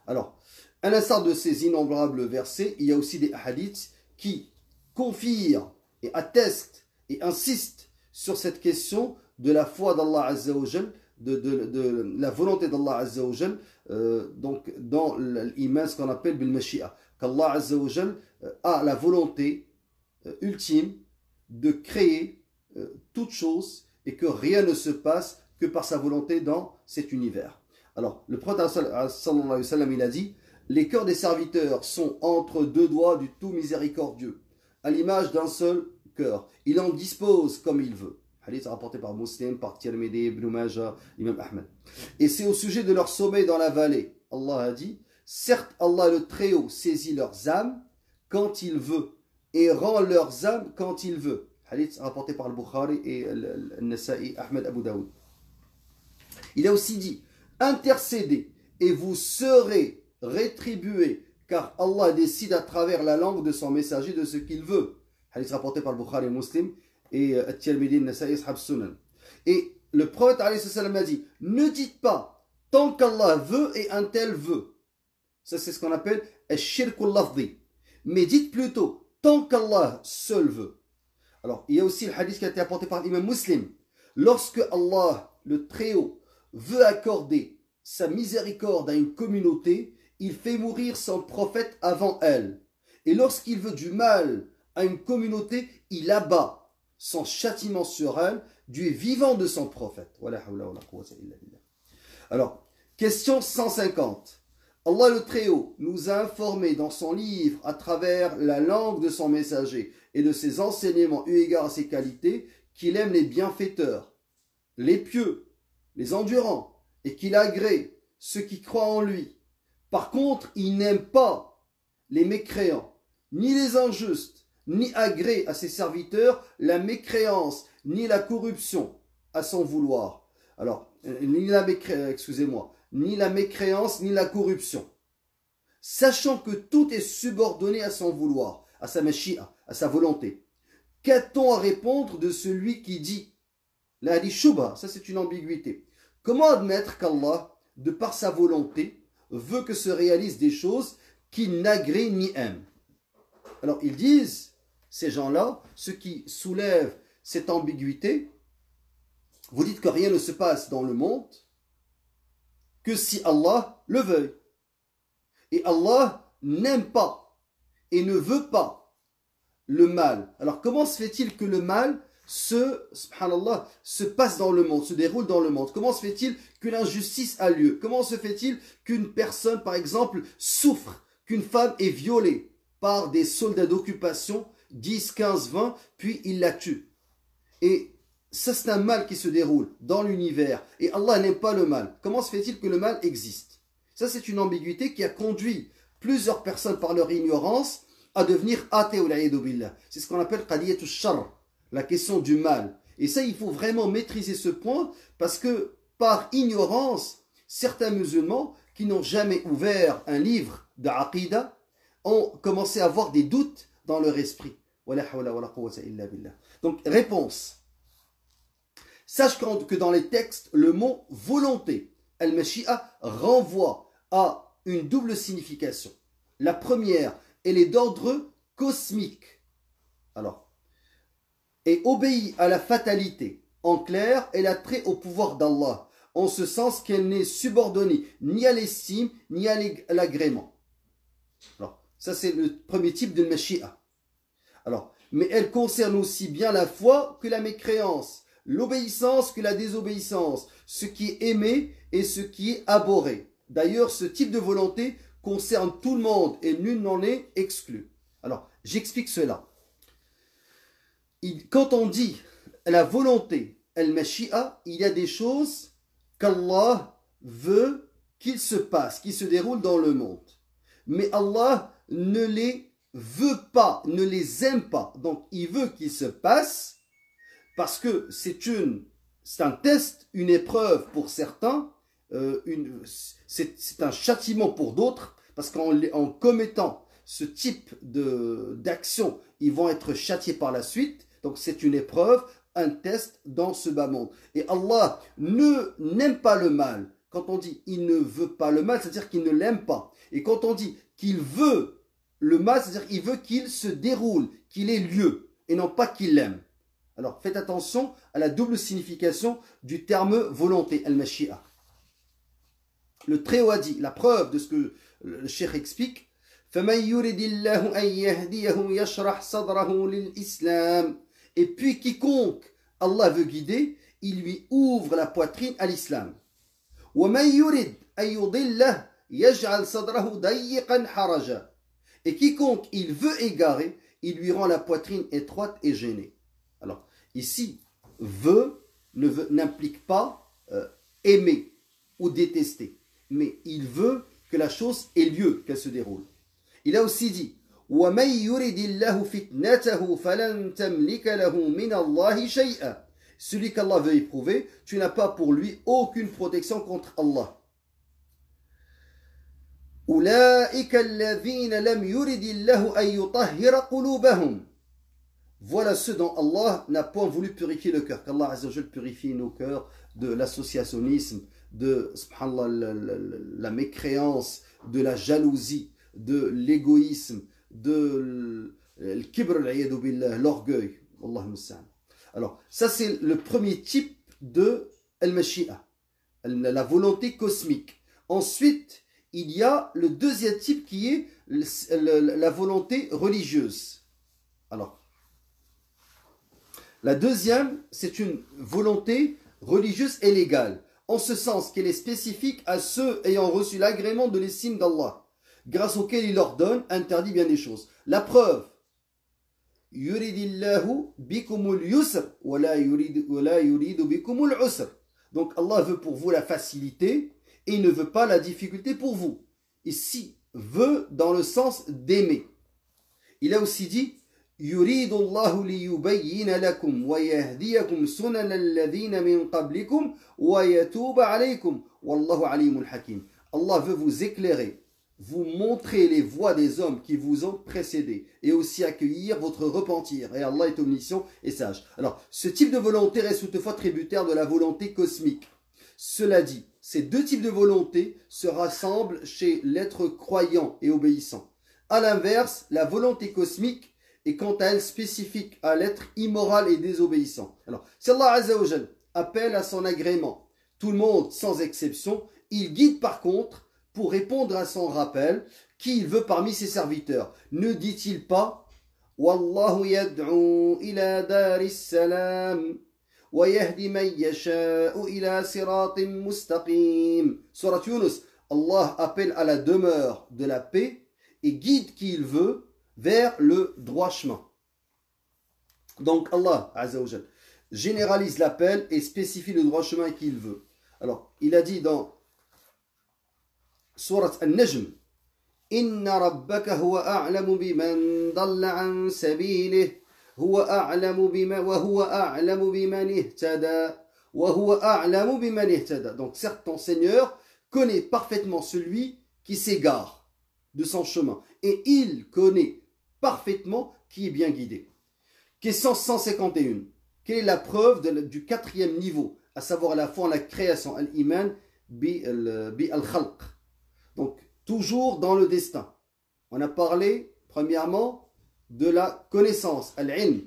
Alors, à l'instar de ces innombrables versets, il y a aussi des hadiths qui confirment et attestent et insistent sur cette question de la foi d'Allah Azza wa Jal, de la volonté d'Allah Azza wa Jal, donc dans l'iman, ce qu'on appelle bil mashi'a. Qu'Allah Azza wa Jal a la volonté ultime de créer toute chose et que rien ne se passe que par sa volonté dans cet univers. Alors, le prophète sallallahu alayhi wa sallam, il a dit les cœurs des serviteurs sont entre deux doigts du tout miséricordieux, à l'image d'un seul cœur. Il en dispose comme il veut. Hadith rapporté par Muslim, par Tirmidhi, Ibn Majah, Imam Ahmed. Et c'est au sujet de leur sommeil dans la vallée. Allah a dit certes, Allah le Très-Haut saisit leurs âmes quand il veut et rend leurs âmes quand il veut. Hadith rapporté par le Bukhari et le Nasa'i, Ahmed, Abu Daoud. Il a aussi dit intercédez et vous serez rétribués car Allah décide à travers la langue de son messager de ce qu'il veut. Hadith rapporté par le Bukhari et Muslim et At-Tirmidhi, Nasa'i, Ashab Sunan. Et le prophète a dit ne dites pas tant qu'Allah veut et un tel veut. Ça, c'est ce qu'on appelle al-shirkul lafzi. Mais dites plutôt, tant qu'Allah seul veut. Alors, il y a aussi le hadith qui a été apporté par l'imam Muslim. Lorsque Allah, le Très-Haut, veut accorder sa miséricorde à une communauté, il fait mourir son prophète avant elle. Et lorsqu'il veut du mal à une communauté, il abat son châtiment sur elle du vivant de son prophète. Alors, question 150. Allah le Très-Haut nous a informé dans son livre à travers la langue de son messager et de ses enseignements eu égard à ses qualités qu'il aime les bienfaiteurs, les pieux les endurants, et qu'il agrée ceux qui croient en lui. Par contre, il n'aime pas les mécréants, ni les injustes, ni agrée à ses serviteurs la mécréance, ni la corruption à son vouloir. Alors, ni la mécréance, ni la corruption. Sachant que tout est subordonné à son vouloir, à sa mashia, à sa volonté. Qu'a-t-on à répondre de celui qui dit, la hadith shubha, ça c'est une ambiguïté. Comment admettre qu'Allah, de par sa volonté, veut que se réalisent des choses qu'il n'agrée ni aime? Alors ils disent, ces gens-là, ceux qui soulèvent cette ambiguïté, vous dites que rien ne se passe dans le monde que si Allah le veuille. Et Allah n'aime pas et ne veut pas le mal. Alors comment se fait-il que le mal subhanallah, se passe dans le monde, se déroule dans le monde? Comment se fait-il qu'une injustice a lieu? Comment se fait-il qu'une personne, par exemple, souffre, qu'une femme est violée par des soldats d'occupation, 10, 15, 20, puis ils la tuent? Et ça, c'est un mal qui se déroule dans l'univers. Et Allah n'aime pas le mal. Comment se fait-il que le mal existe? Ça, c'est une ambiguïté qui a conduit plusieurs personnes par leur ignorance à devenir athées. C'est ce qu'on appelle qadiyatu shar, la question du mal. Et ça, il faut vraiment maîtriser ce point parce que par ignorance, certains musulmans qui n'ont jamais ouvert un livre d'aqida ont commencé à avoir des doutes dans leur esprit. Donc, réponse. Sache que dans les textes, le mot volonté, al-mashi'a, renvoie à une double signification. La première, elle est d'ordre cosmique. Alors, et obéit à la fatalité. En clair, elle a trait au pouvoir d'Allah, en ce sens qu'elle n'est subordonnée ni à l'estime, ni à l'agrément. Alors, ça c'est le premier type de mashi'a. Alors, mais elle concerne aussi bien la foi que la mécréance, l'obéissance que la désobéissance, ce qui est aimé et ce qui est abhorré. D'ailleurs, ce type de volonté concerne tout le monde et nul n'en est exclu. Alors, j'explique cela. Quand on dit la volonté, al-mashi'a, il y a des choses qu'Allah veut qu'il se passe, qui se déroulent dans le monde. Mais Allah ne les veut pas, ne les aime pas. Donc, il veut qu'ils se passent parce que c'est un test, une épreuve pour certains, c'est un châtiment pour d'autres, parce qu'en commettant ce type d'action, ils vont être châtiés par la suite. Donc c'est une épreuve, un test dans ce bas monde. Et Allah n'aime pas le mal. Quand on dit il ne veut pas le mal, c'est-à-dire qu'il ne l'aime pas. Et quand on dit qu'il veut le mal, c'est-à-dire qu'il veut qu'il se déroule, qu'il ait lieu, et non pas qu'il l'aime. Alors faites attention à la double signification du terme volonté, al-mashi'a. Le Très-Haut a dit, la preuve de ce que le cheikh explique, فَمَنْ يُرِدِ اللَّهُ أَنْ يَهْدِيَهُ يَشْرَحْ صَدْرَهُ لِلْإِسْلَامِ. Et puis quiconque Allah veut guider, il lui ouvre la poitrine à l'islam. وَمَنْ يُرِدْ أَنْ يُضِلَّهُ يَجْعَلْ صَدْرَهُ ضَيِّقًا حَرَجًا. Et quiconque il veut égarer, il lui rend la poitrine étroite et gênée. Alors, ici, veut n'implique pas aimer ou détester, mais il veut que la chose ait lieu, qu'elle se déroule. Il a aussi dit وَمَنْ يُرِدِ اللَّهُ فِتْنَتَهُ فَلَنْ تَمْلِكَ لَهُ مِنَ اللَّهِ شَيْئًا. Celui qu'Allah veut éprouver, tu n'as pas pour lui aucune protection contre Allah. أُولَئِكَ الَّذِينَ لَمْ يُرِدِ اللَّهُ أَنْ يُطَهِّرَ قُلُوبَهُم. Voilà ceux dont Allah n'a point voulu purifier le cœur. Qu'Allah Azza wa Jal purifie nos cœurs de l'associationnisme, de la mécréance, de la jalousie, de l'égoïsme, de l'orgueil. Alors, ça c'est le premier type de al-mashi'a, la volonté cosmique. Ensuite, il y a le deuxième type qui est la volonté religieuse. Alors, la deuxième, c'est une volonté religieuse et légale, en ce sens qu'elle est spécifique à ceux ayant reçu l'agrément de l'estime d'Allah, grâce auquel il leur donne, interdit bien des choses. La preuve, yuridillahu bikumul yusr wa la yuridu bikumul usr. Donc Allah veut pour vous la facilité et il ne veut pas la difficulté pour vous. Ici, veut dans le sens d'aimer. Il a aussi dit يريد الله ليبين لكم ويهديكم سنن الذين من قبلكم ويتوب عليكم والله عليم حكيم. Allah veut vous éclairer, vous montrer les voies des hommes qui vous ont précédés et aussi accueillir votre repentir. Et Allah est omniscient et sage. Alors, ce type de volonté reste toutefois tributaire de la volonté cosmique. Cela dit, ces deux types de volonté se rassemblent chez l'être croyant et obéissant. A l'inverse, la volonté cosmique est quant à elle spécifique à l'être immoral et désobéissant. Alors, si Allah Azza wa Jal appelle à son agrément tout le monde sans exception, il guide par contre pour répondre à son rappel qui il veut parmi ses serviteurs. Ne dit-il pas Wallahu yad'u ila daris salam wa yahdi man yasha'u ila siratin mustaqim. Surat Yunus, Allah appelle à la demeure de la paix et guide qui il veut vers le droit chemin. Donc Allah Azza wa Jal généralise l'appel et spécifie le droit chemin qu'il veut. Alors, il a dit dans Surat An-Najm Inna rabbaka huwa a'lamu biman dalla an sabilihi huwa a'lamu biman ihtada wa huwa a'lamu biman ihtada. Donc certes ton Seigneur connaît parfaitement celui qui s'égare de son chemin et il connaît parfaitement qui est bien guidé. Question 151. Quelle est la preuve du quatrième niveau, à savoir la foi en la création, al-iman bi al-khalq. Donc, toujours dans le destin. On a parlé, premièrement, de la connaissance, al-ilm,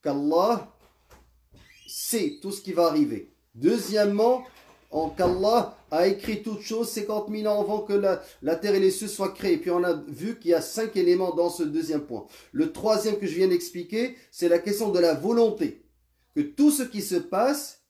qu'Allah sait tout ce qui va arriver. Deuxièmement, qu'Allah a écrit toutes choses 50 000 ans avant que la terre et les cieux soient créés. Puis on a vu qu'il y a 5 éléments dans ce deuxième point. Le troisième que je viens d'expliquer, c'est la question de la volonté. Que tout ce qui se passe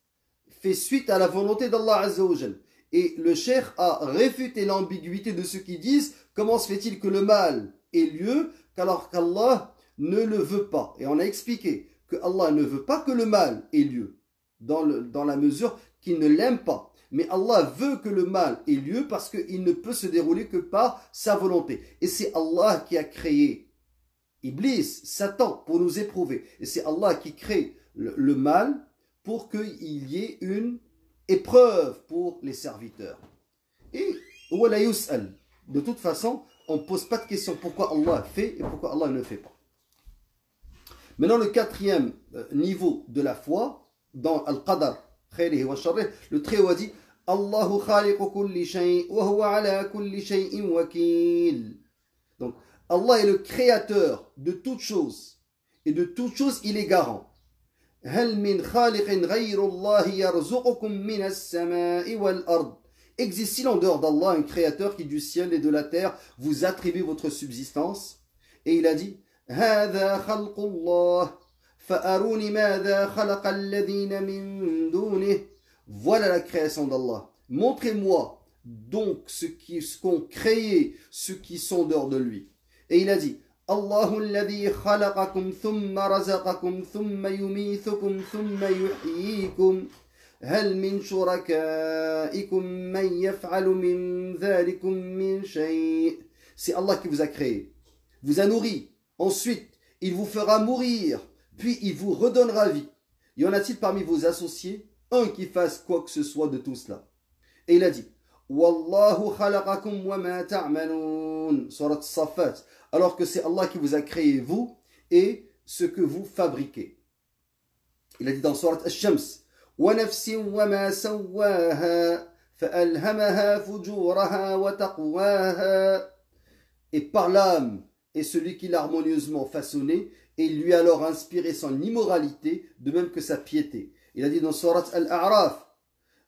fait suite à la volonté d'Allah Azza wa Jal. Et le cheikh a réfuté l'ambiguïté de ceux qui disent comment se fait-il que le mal ait lieu alors qu'Allah ne le veut pas. Et on a expliqué que Allah ne veut pas que le mal ait lieu dans la mesure qu'il ne l'aime pas. Mais Allah veut que le mal ait lieu parce qu'il ne peut se dérouler que par sa volonté. Et c'est Allah qui a créé Iblis, Satan, pour nous éprouver. Et c'est Allah qui crée le mal pour qu'il y ait une épreuve pour les serviteurs. Et de toute façon, on ne pose pas de question pourquoi Allah fait et pourquoi Allah ne fait pas. Maintenant, le quatrième niveau de la foi, dans Al-Qadar, le Très-Haut a dit Allahu khaliqu kulli shay' wa huwa ala kulli shay'in wakil. Donc, Allah est le créateur de toutes choses. Et de toutes choses, il est garant. هل من خالق غير الله يرزقكم من السماء والأرض. Existe-t-il en dehors d'Allah un créateur qui du ciel et de la terre vous attribue votre subsistance? Et il a dit هذا خلق الله فأروني ماذا خلق الذين من دونه. Voilà la création d'Allah. Montrez-moi donc ce qu'ont créé ceux qui sont dehors de lui. Et il a dit الله الذي خلقكم ثم رزقكم ثم يميتكم ثم يحييكم هل من شركائكم من يفعل من ذلكم من شيء. C'est Allah qui vous a créé, vous a nourri, ensuite il vous fera mourir, puis il vous redonnera vie. Y en a-t-il parmi vos associés un qui fasse quoi que ce soit de tout cela? Et il a dit Wallahu khalaqakum wa ma ta'malun. Surat Safat. Alors que c'est Allah qui vous a créé vous et ce que vous fabriquez. Il a dit dans Surat Ash-Shams wa nafsin wa ma sawwaha fa'alhamaha fujuraha wa taqwaha. Et par l'âme et celui qui l'a harmonieusement façonné et il lui a alors inspiré son immoralité de même que sa piété. Il a dit dans Surat Al-A'raf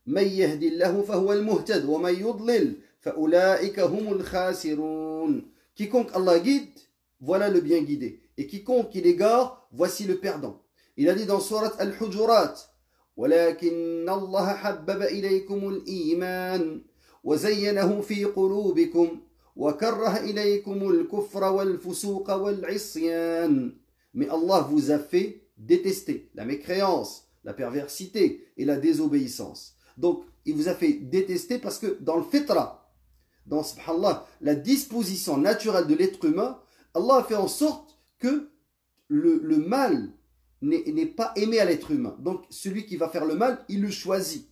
من يهدي الله فهو المهتد ومن يضلل فأولئك هم الخاسرون. Quiconque Allah guide, voilà le bien guidé. Et quiconque il égare, voici le perdant. Il a dit dans Surat Al-Hujurat ولكن الله حبب إليكم الإيمان وزينه في قلوبكم وكره إليكم الكفر والفسوق والعصيان. Mais Allah vous a fait détester la mécréance, la perversité et la désobéissance. Donc, il vous a fait détester parce que dans le fitra, dans, subhanallah, la disposition naturelle de l'être humain, Allah a fait en sorte que le mal n'est pas aimé à l'être humain. Donc, celui qui va faire le mal, il le choisit.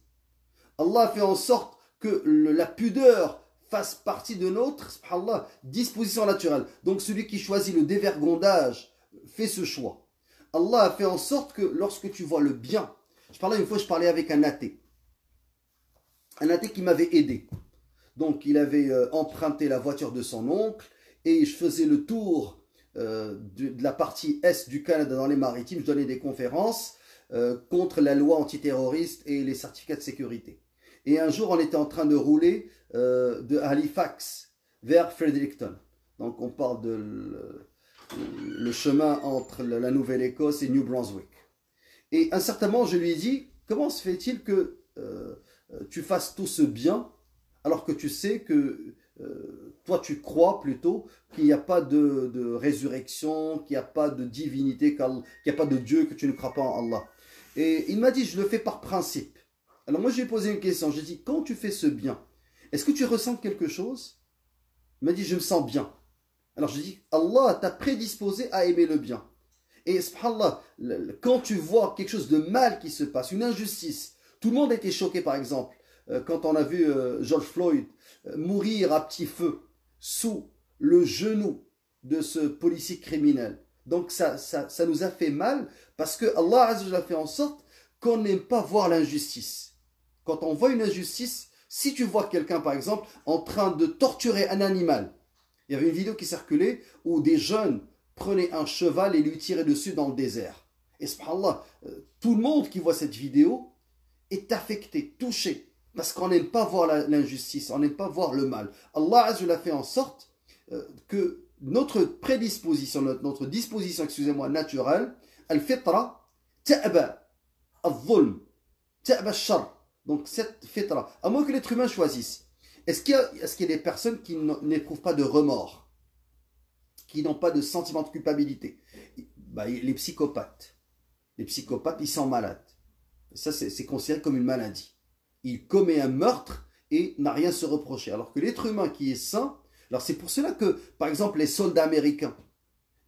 Allah a fait en sorte que la pudeur fasse partie de notre, subhanallah, disposition naturelle. Donc, celui qui choisit le dévergondage fait ce choix. Allah a fait en sorte que lorsque tu vois le bien, une fois, je parlais avec un athée. Un athée qui m'avait aidé. Donc, il avait emprunté la voiture de son oncle et je faisais le tour de la partie est du Canada dans les maritimes. Je donnais des conférences contre la loi antiterroriste et les certificats de sécurité. Et un jour, on était en train de rouler de Halifax vers Fredericton. Donc, on parle de le chemin entre la Nouvelle-Écosse et New Brunswick. Et un certain moment, je lui ai dit, comment se fait-il que tu fasses tout ce bien alors que tu sais que toi tu crois plutôt qu'il n'y a pas de résurrection, qu'il n'y a pas de divinité, qu'il n'y a pas de Dieu, que tu ne crois pas en Allah. Et il m'a dit, je le fais par principe. Alors moi je lui ai posé une question, j'ai dit, quand tu fais ce bien, est-ce que tu ressens quelque chose? Il m'a dit, je me sens bien. Alors je dis, Allah t'a prédisposé à aimer le bien. Et subhanallah, quand tu vois quelque chose de mal qui se passe, une injustice, tout le monde était choqué par exemple, quand on a vu George Floyd mourir à petit feu sous le genou de ce policier criminel. Donc ça nous a fait mal parce que Allah Azza wa Jalla a fait en sorte qu'on n'aime pas voir l'injustice. Quand on voit une injustice, si tu vois quelqu'un par exemple en train de torturer un animal, il y avait une vidéo qui circulait où des jeunes prenaient un cheval et lui tiraient dessus dans le désert. Et subhanallah, tout le monde qui voit cette vidéo est affecté, touché. Parce qu'on n'aime pas voir l'injustice, on n'aime pas voir le mal. Allah Azza wa Jalla fait en sorte que notre prédisposition, notre disposition, excusez-moi, naturelle, al-fitra, ta'ba, al-zulm, ta'ba al-shar. Donc cette fitra, à moins que l'être humain choisisse. Est-ce qu'il y a des personnes qui n'éprouvent pas de remords, qui n'ont pas de sentiment de culpabilité? Les psychopathes. Les psychopathes, ils sont malades. Ça, c'est considéré comme une maladie. Il commet un meurtre et n'a rien à se reprocher. Alors que l'être humain qui est sain, alors c'est pour cela que, par exemple, les soldats américains,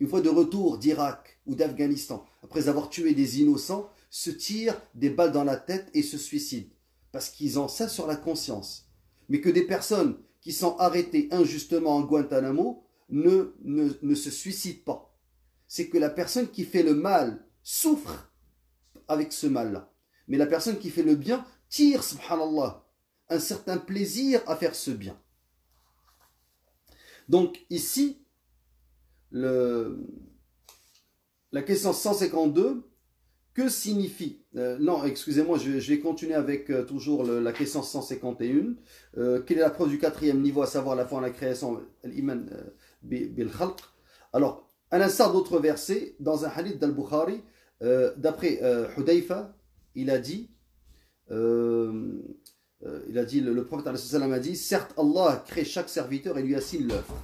une fois de retour d'Irak ou d'Afghanistan, après avoir tué des innocents, se tirent des balles dans la tête et se suicident. Parce qu'ils ont ça sur la conscience. Mais que des personnes qui sont arrêtées injustement en Guantanamo ne se suicident pas. C'est que la personne qui fait le mal souffre avec ce mal-là. Mais la personne qui fait le bien tire, subhanallah, un certain plaisir à faire ce bien. Donc ici, la question 152, que signifie non, excusez-moi, je vais continuer avec toujours la question 151. Quelle est la preuve du quatrième niveau, à savoir la foi en la création, l'iman bil khalq? Alors, à l'instar d'autres versets, dans un hadith d'Al-Bukhari, d'après Hudayfa, il a dit, le prophète a dit, certes Allah crée chaque serviteur et lui assigne l'œuvre.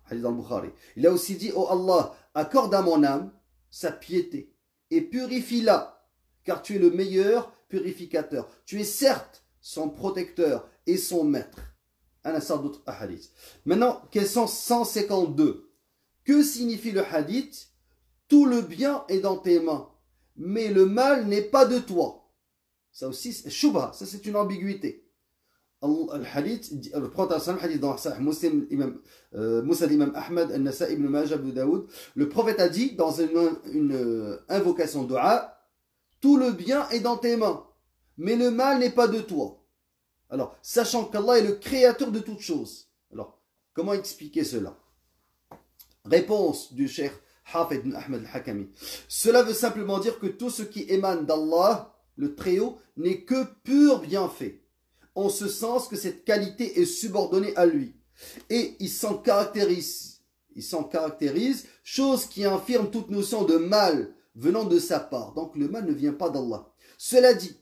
Hadith d'Al-Bukhari. Il a aussi dit, oh Allah, accorde à mon âme sa piété et purifie-la, car tu es le meilleur purificateur. Tu es certes son protecteur et son maître. À l'instar d'autres hadiths. Maintenant, question 152. Que signifie le hadith? Tout le bien est dans tes mains, mais le mal n'est pas de toi. Ça aussi, shubha, ça c'est une ambiguïté. Le prophète hadith dans Sahih Muslim, Musnad Imam Ahmad, An-Nasa'i, Ibn Majah, Abu Daoud, le prophète a dit dans une invocation dua, tout le bien est dans tes mains, mais le mal n'est pas de toi. Alors, sachant qu'Allah est le créateur de toutes choses. Alors, comment expliquer cela? Réponse du cheikh Hafid ibn Ahmad al-Hakami. Cela veut simplement dire que tout ce qui émane d'Allah, le Très-Haut, n'est que pur bienfait. En ce sens que cette qualité est subordonnée à lui. Et il s'en caractérise, chose qui infirme toute notion de mal venant de sa part. Donc le mal ne vient pas d'Allah. Cela dit,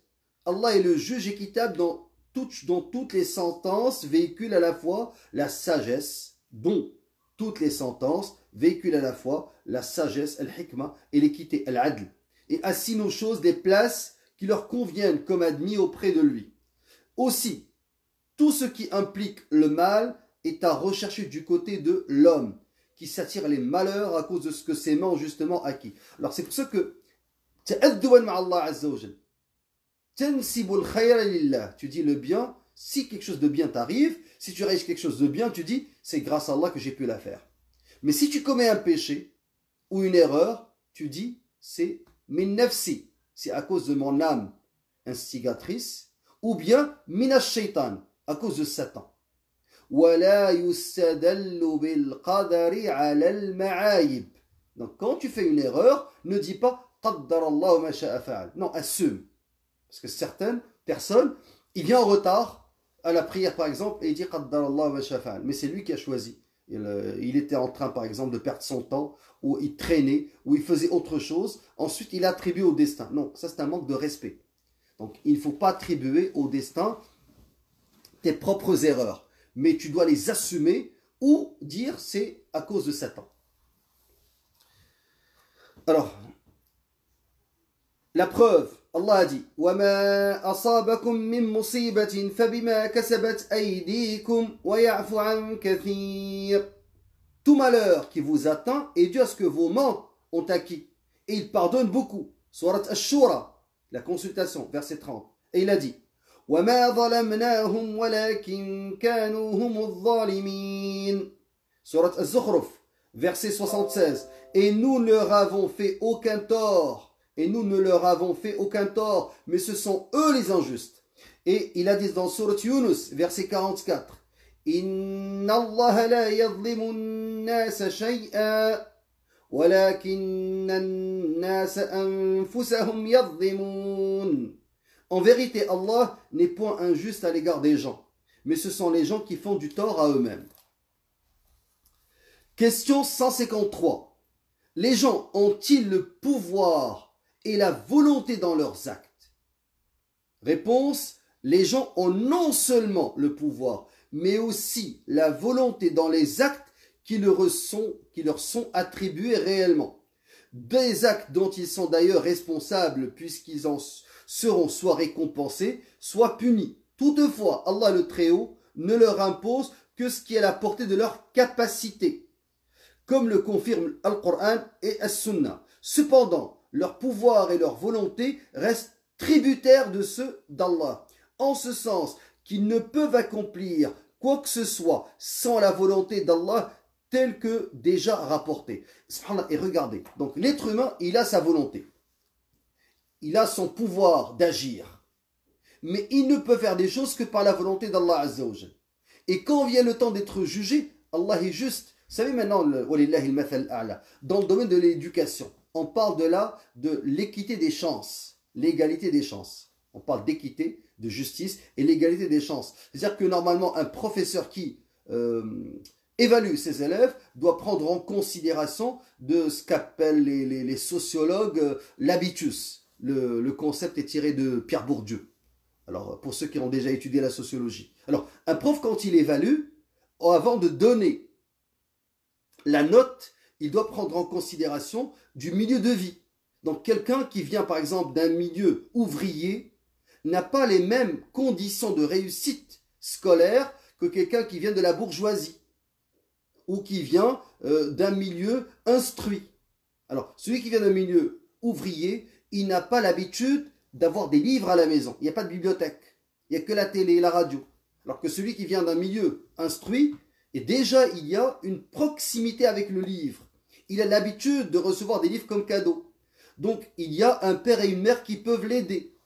Allah est le juge équitable dont toutes les sentences véhiculent à la fois la sagesse, dont toutes les sentences véhiculent à la fois la sagesse, al-hikmah, et l'équité, al-adl, et assigne aux choses des places qui leur conviennent comme admis auprès de lui. Aussi, tout ce qui implique le mal est à rechercher du côté de l'homme, qui s'attire les malheurs à cause de ce que ses mains ont justement acquis. Alors c'est pour ça que tu dis le bien, si quelque chose de bien t'arrive, si tu réalises quelque chose de bien, tu dis c'est grâce à Allah que j'ai pu la faire. Mais si tu commets un péché ou une erreur, tu dis c'est min nafsi, c'est à cause de mon âme instigatrice, ou bien minash shaitan, à cause de Satan. Donc quand tu fais une erreur, ne dis pas non, assume. Parce que certaines personnes, il vient en retard à la prière par exemple et il dit mais c'est lui qui a choisi. Il était en train par exemple de perdre son temps, ou il traînait, ou il faisait autre chose, ensuite il attribue au destin. Non, ça c'est un manque de respect. Donc il ne faut pas attribuer au destin tes propres erreurs, mais tu dois les assumer ou dire c'est à cause de Satan. Alors, la preuve, Allah a dit وَمَا أَصَابَكُم مِّن مُّصِيبَةٍ فَبِمَا كَسَبَتْ أَيْدِيكُمْ وَيَعْفُ عَن كَثِيرٍ. Tout malheur qui vous atteint est dû à ce que vos mains ont acquis. Et il pardonne beaucoup. Surat Ash-Shura, la consultation, verset 30. Et il a dit وَمَا ظَلَمْنَاهُمْ وَلَكِنْ كَانُوا هُمُ الظَّالِمِينَ. Surat Az-Zukhruf, verset 76. Et nous ne leur avons fait aucun tort. Et nous ne leur avons fait aucun tort, mais ce sont eux les injustes. Et il a dit dans Surat Yunus, verset 44, Inna Allah la yadlimu an-nasa shay'an, walakinna an-nasa anfusahum yadlimun. En vérité, Allah n'est point injuste à l'égard des gens, mais ce sont les gens qui font du tort à eux-mêmes. Question 153. Les gens ont-ils le pouvoir et la volonté dans leurs actes? Réponse, les gens ont non seulement le pouvoir, mais aussi la volonté dans les actes qui leur sont attribués réellement. Des actes dont ils sont d'ailleurs responsables puisqu'ils en seront soit récompensés, soit punis. Toutefois, Allah le Très-Haut ne leur impose que ce qui est à la portée de leur capacité, comme le confirment Al-Qur'an et As-Sunnah. Cependant, leur pouvoir et leur volonté restent tributaires de ceux d'Allah, en ce sens qu'ils ne peuvent accomplir quoi que ce soit sans la volonté d'Allah telle que déjà rapportée. Et regardez, donc l'être humain, il a sa volonté, il a son pouvoir d'agir, mais il ne peut faire des choses que par la volonté d'Allah Azza wa Jal. Et quand vient le temps d'être jugé, Allah est juste. Vous savez maintenant, dans le domaine de l'éducation, on parle de l'équité des chances, l'égalité des chances. On parle d'équité, de justice et l'égalité des chances. C'est-à-dire que normalement, un professeur qui évalue ses élèves doit prendre en considération de ce qu'appellent les sociologues l'habitus. Le concept est tiré de Pierre Bourdieu. Alors, pour ceux qui ont déjà étudié la sociologie. Alors, un prof, quand il évalue, avant de donner la note, il doit prendre en considération du milieu de vie. Donc quelqu'un qui vient par exemple d'un milieu ouvrier n'a pas les mêmes conditions de réussite scolaire que quelqu'un qui vient de la bourgeoisie ou qui vient d'un milieu instruit. Alors celui qui vient d'un milieu ouvrier, il n'a pas l'habitude d'avoir des livres à la maison. Il n'y a pas de bibliothèque. Il n'y a que la télé et la radio. Alors que celui qui vient d'un milieu instruit, et déjà, il y a une proximité avec le livre. Il a l'habitude de recevoir des livres comme cadeau. Donc, il y a un père et une mère qui peuvent l'aider.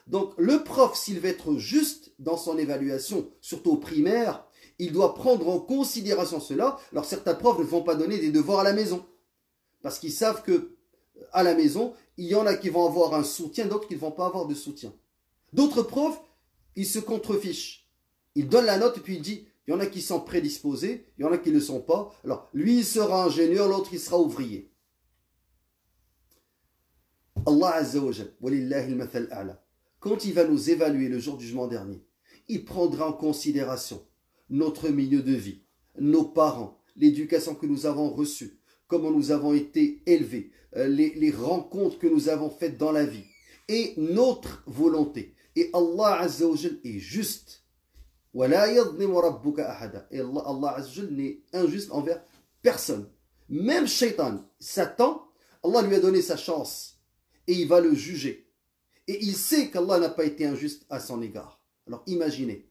Donc, le prof, s'il veut être juste dans son évaluation, surtout au primaire, il doit prendre en considération cela. Alors, certains profs ne vont pas donner des devoirs à la maison. Parce qu'ils savent que à la maison, il y en a qui vont avoir un soutien, d'autres qui ne vont pas avoir de soutien. D'autres profs, ils se contrefichent. Ils donnent la note et puis ils disent, il y en a qui sont prédisposés, il y en a qui ne le sont pas. Alors, lui, il sera ingénieur, l'autre, il sera ouvrier. Allah Azza wa Jal, walillahi al-mathal a'la, quand il va nous évaluer le jour du jugement dernier, il prendra en considération notre milieu de vie, nos parents, l'éducation que nous avons reçue, comment nous avons été élevés, les rencontres que nous avons faites dans la vie et notre volonté. Et Allah Azza wa Jal est juste. وَلَا يَظْلِمُ رَبُّكَ أَحَدًا. Et Allah Azza wa Jal n'est injuste envers personne. Même Shaitan, Satan, Allah lui a donné sa chance et il va le juger. Et il sait qu'Allah n'a pas été injuste à son égard. Alors imaginez,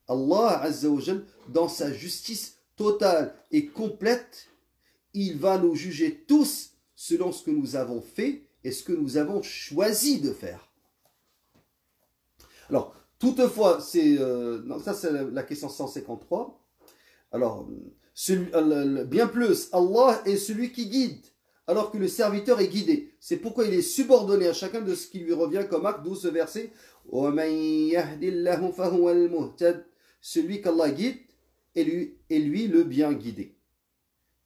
Allah Azza wa Jal, dans sa justice totale et complète, il va nous juger tous selon ce que nous avons fait et ce que nous avons choisi de faire. Alors, toutefois, ça c'est la question 153. Alors, bien plus, Allah est celui qui guide, alors que le serviteur est guidé. C'est pourquoi il est subordonné à chacun de ce qui lui revient comme acte, d'où ce verset. Celui qu'Allah guide est lui le bien guidé.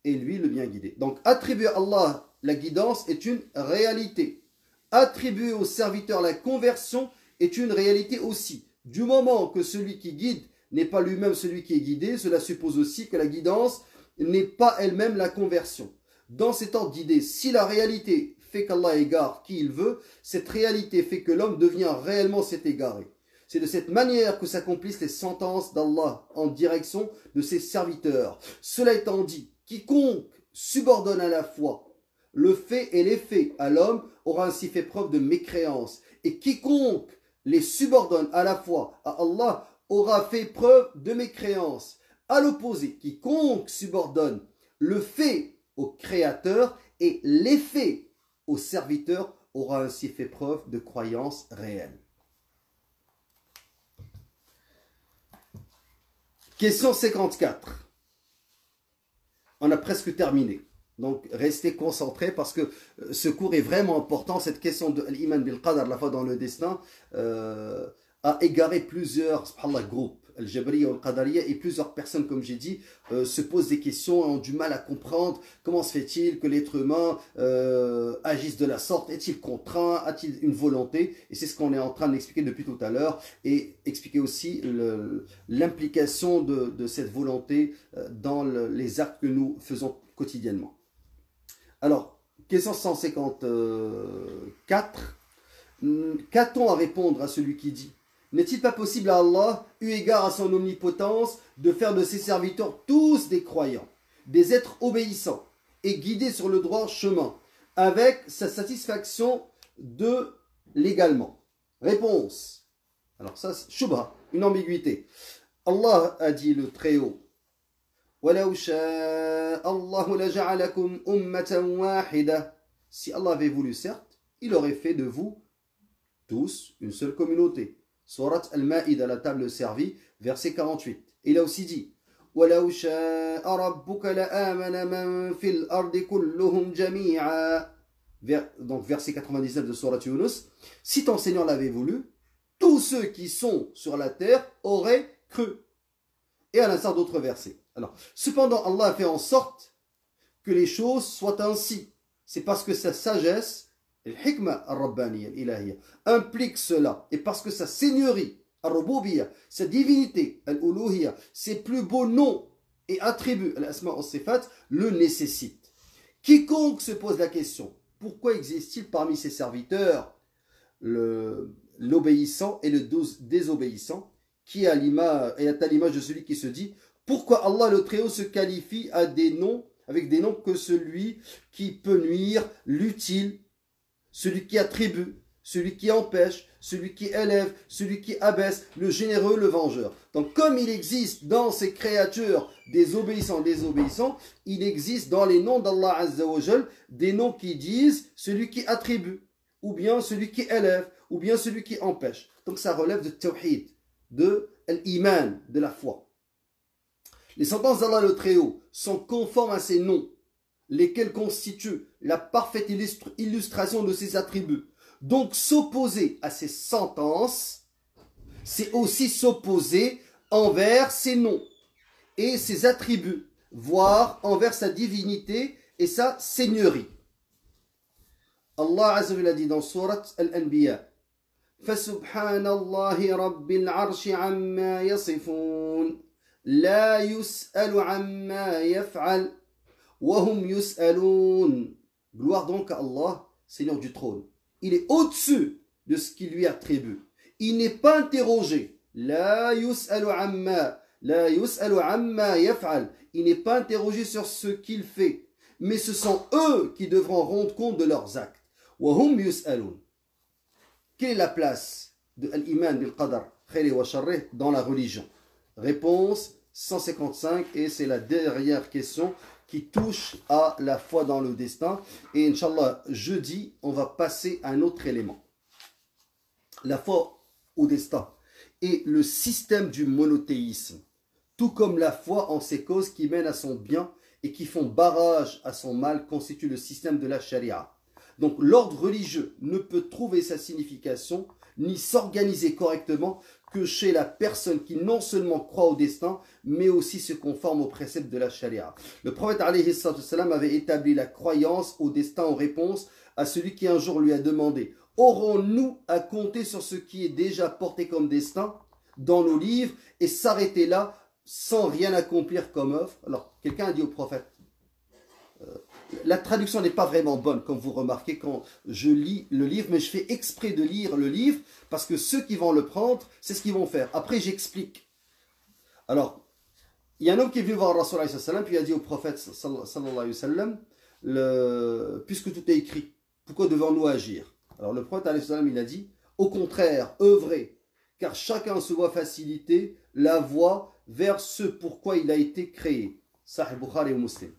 Et lui le bien guidé. Donc, attribuer à Allah la guidance est une réalité. Attribuer au serviteur la conversion est une réalité aussi. Du moment que celui qui guide n'est pas lui-même celui qui est guidé, cela suppose aussi que la guidance n'est pas elle-même la conversion. Dans cet ordre d'idée, si la réalité fait qu'Allah égare qui il veut, cette réalité fait que l'homme devient réellement cet égaré. C'est de cette manière que s'accomplissent les sentences d'Allah en direction de ses serviteurs. Cela étant dit, quiconque subordonne à la fois le fait et l'effet à l'homme aura ainsi fait preuve de mécréance. Et quiconque les subordonne à la fois à Allah aura fait preuve de mécréance. À l'opposé, quiconque subordonne le fait au créateur et l'effet au serviteur aura ainsi fait preuve de croyance réelle. Question 54. On a presque terminé. Donc, restez concentrés parce que ce cours est vraiment important. Cette question de l'iman bil qadar, la foi dans le destin, a égaré plusieurs groupes, Al-Jabriya ou Al-Qadariya, et plusieurs personnes, comme j'ai dit, se posent des questions, ont du mal à comprendre comment se fait-il que l'être humain agisse de la sorte, est-il contraint, a-t-il une volonté? Et c'est ce qu'on est en train d'expliquer depuis tout à l'heure, et expliquer aussi l'implication de cette volonté dans les actes que nous faisons quotidiennement. Alors, question 154, qu'a-t-on à répondre à celui qui dit: n'est-il pas possible à Allah, eu égard à son omnipotence, de faire de ses serviteurs tous des croyants, des êtres obéissants et guidés sur le droit chemin, avec sa satisfaction de légalement? Réponse. Alors ça, c'est shubha, une ambiguïté. Allah a dit, le Très-Haut: si Allah avait voulu, certes, il aurait fait de vous tous une seule communauté. Surat Al-Ma'ida, la table servie, verset 48. Et il a aussi dit: donc verset 99 de Surat Yunus, si ton Seigneur l'avait voulu, tous ceux qui sont sur la terre auraient cru. Et à l'instar d'autres versets. Alors, cependant, Allah a fait en sorte que les choses soient ainsi. C'est parce que sa sagesse, al-hikmah al-rabbaniya, al-ilahiyya, implique cela. Et parce que sa seigneurie, al-rububiyya, sa divinité, al-uluhiyya, ses plus beaux noms et attributs, al-asma al-sifat, le nécessitent. Quiconque se pose la question: pourquoi existe-t-il parmi ses serviteurs l'obéissant et le désobéissant, qui est à l'image de celui qui se dit: pourquoi Allah le Très-Haut se qualifie avec des noms que celui qui peut nuire, l'utile, celui qui attribue, celui qui empêche, celui qui élève, celui qui abaisse, le généreux, le vengeur. Donc comme il existe dans ces créatures des obéissants, désobéissants, il existe dans les noms d'Allah Azza wa Jal des noms qui disent celui qui attribue, ou bien celui qui élève, ou bien celui qui empêche. Donc ça relève de tawhid, de l'iman, de la foi. Les sentences d'Allah le Très-Haut sont conformes à ces noms, lesquels constituent la parfaite illustration de ses attributs. Donc s'opposer à ces sentences, c'est aussi s'opposer envers ses noms et ses attributs, voire envers sa divinité et sa seigneurie. Allah Azza wa Jalla dit dans Surat Al-Anbiya: فَسُبْحَانَ اللَّهِ رَبِّ الْعَرْشِ عَمَّا يَصِفُونَ لا يسأل عما يفعل وهم يسألون. Gloire donc à Allah, Seigneur du trône. Il est au-dessus de ce qui lui attribue. Il n'est pas interrogé. La yus'alu amma. La yus'alu amma yaf'al. Il n'est pas interrogé sur ce qu'il fait. Mais ce sont eux qui devront rendre compte de leurs actes. Wa hum yus'alun. Quelle est la place de l'iman bil qadar khayri wa sharrih dans la religion? Réponse 155, et c'est la dernière question qui touche à la foi dans le destin. Et Inch'Allah, jeudi, on va passer à un autre élément. La foi au destin et le système du monothéisme, tout comme la foi en ces causes qui mènent à son bien et qui font barrage à son mal, constitue le système de la charia. Donc l'ordre religieux ne peut trouver sa signification ni s'organiser correctement que chez la personne qui non seulement croit au destin, mais aussi se conforme aux préceptes de la charia. Le prophète alayhi salam avait établi la croyance au destin en réponse à celui qui un jour lui a demandé: aurons-nous à compter sur ce qui est déjà porté comme destin dans nos livres et s'arrêter là sans rien accomplir comme œuvre? Alors quelqu'un a dit au prophète, la traduction n'est pas vraiment bonne, comme vous remarquez quand je lis le livre, mais je fais exprès de lire le livre parce que ceux qui vont le prendre, c'est ce qu'ils vont faire. Après, j'explique. Alors, il y a un homme qui est venu voir Rasul alayhi salam, puis il a dit au prophète sallallahu alayhi wa sallam, puisque tout est écrit, pourquoi devons-nous agir? Alors le prophète alayhi salam, il a dit, au contraire, œuvrez, car chacun se voit faciliter la voie vers ce pourquoi il a été créé. Sahih Bukhari ou Muslim.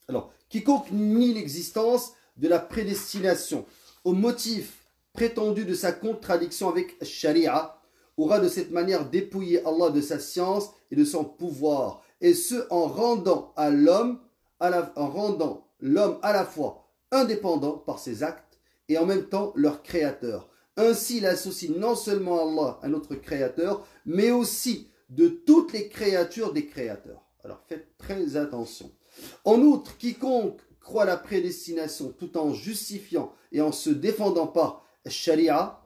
Alors, quiconque nie l'existence de la prédestination au motif prétendu de sa contradiction avec Sharia aura de cette manière dépouillé Allah de sa science et de son pouvoir, et ce en rendant l'homme à la fois indépendant par ses actes et en même temps leur créateur. Ainsi, il associe non seulement Allah à notre créateur, mais aussi de toutes les créatures des créateurs. Alors faites très attention. En outre, quiconque croit à la prédestination tout en justifiant et en se défendant par Sharia,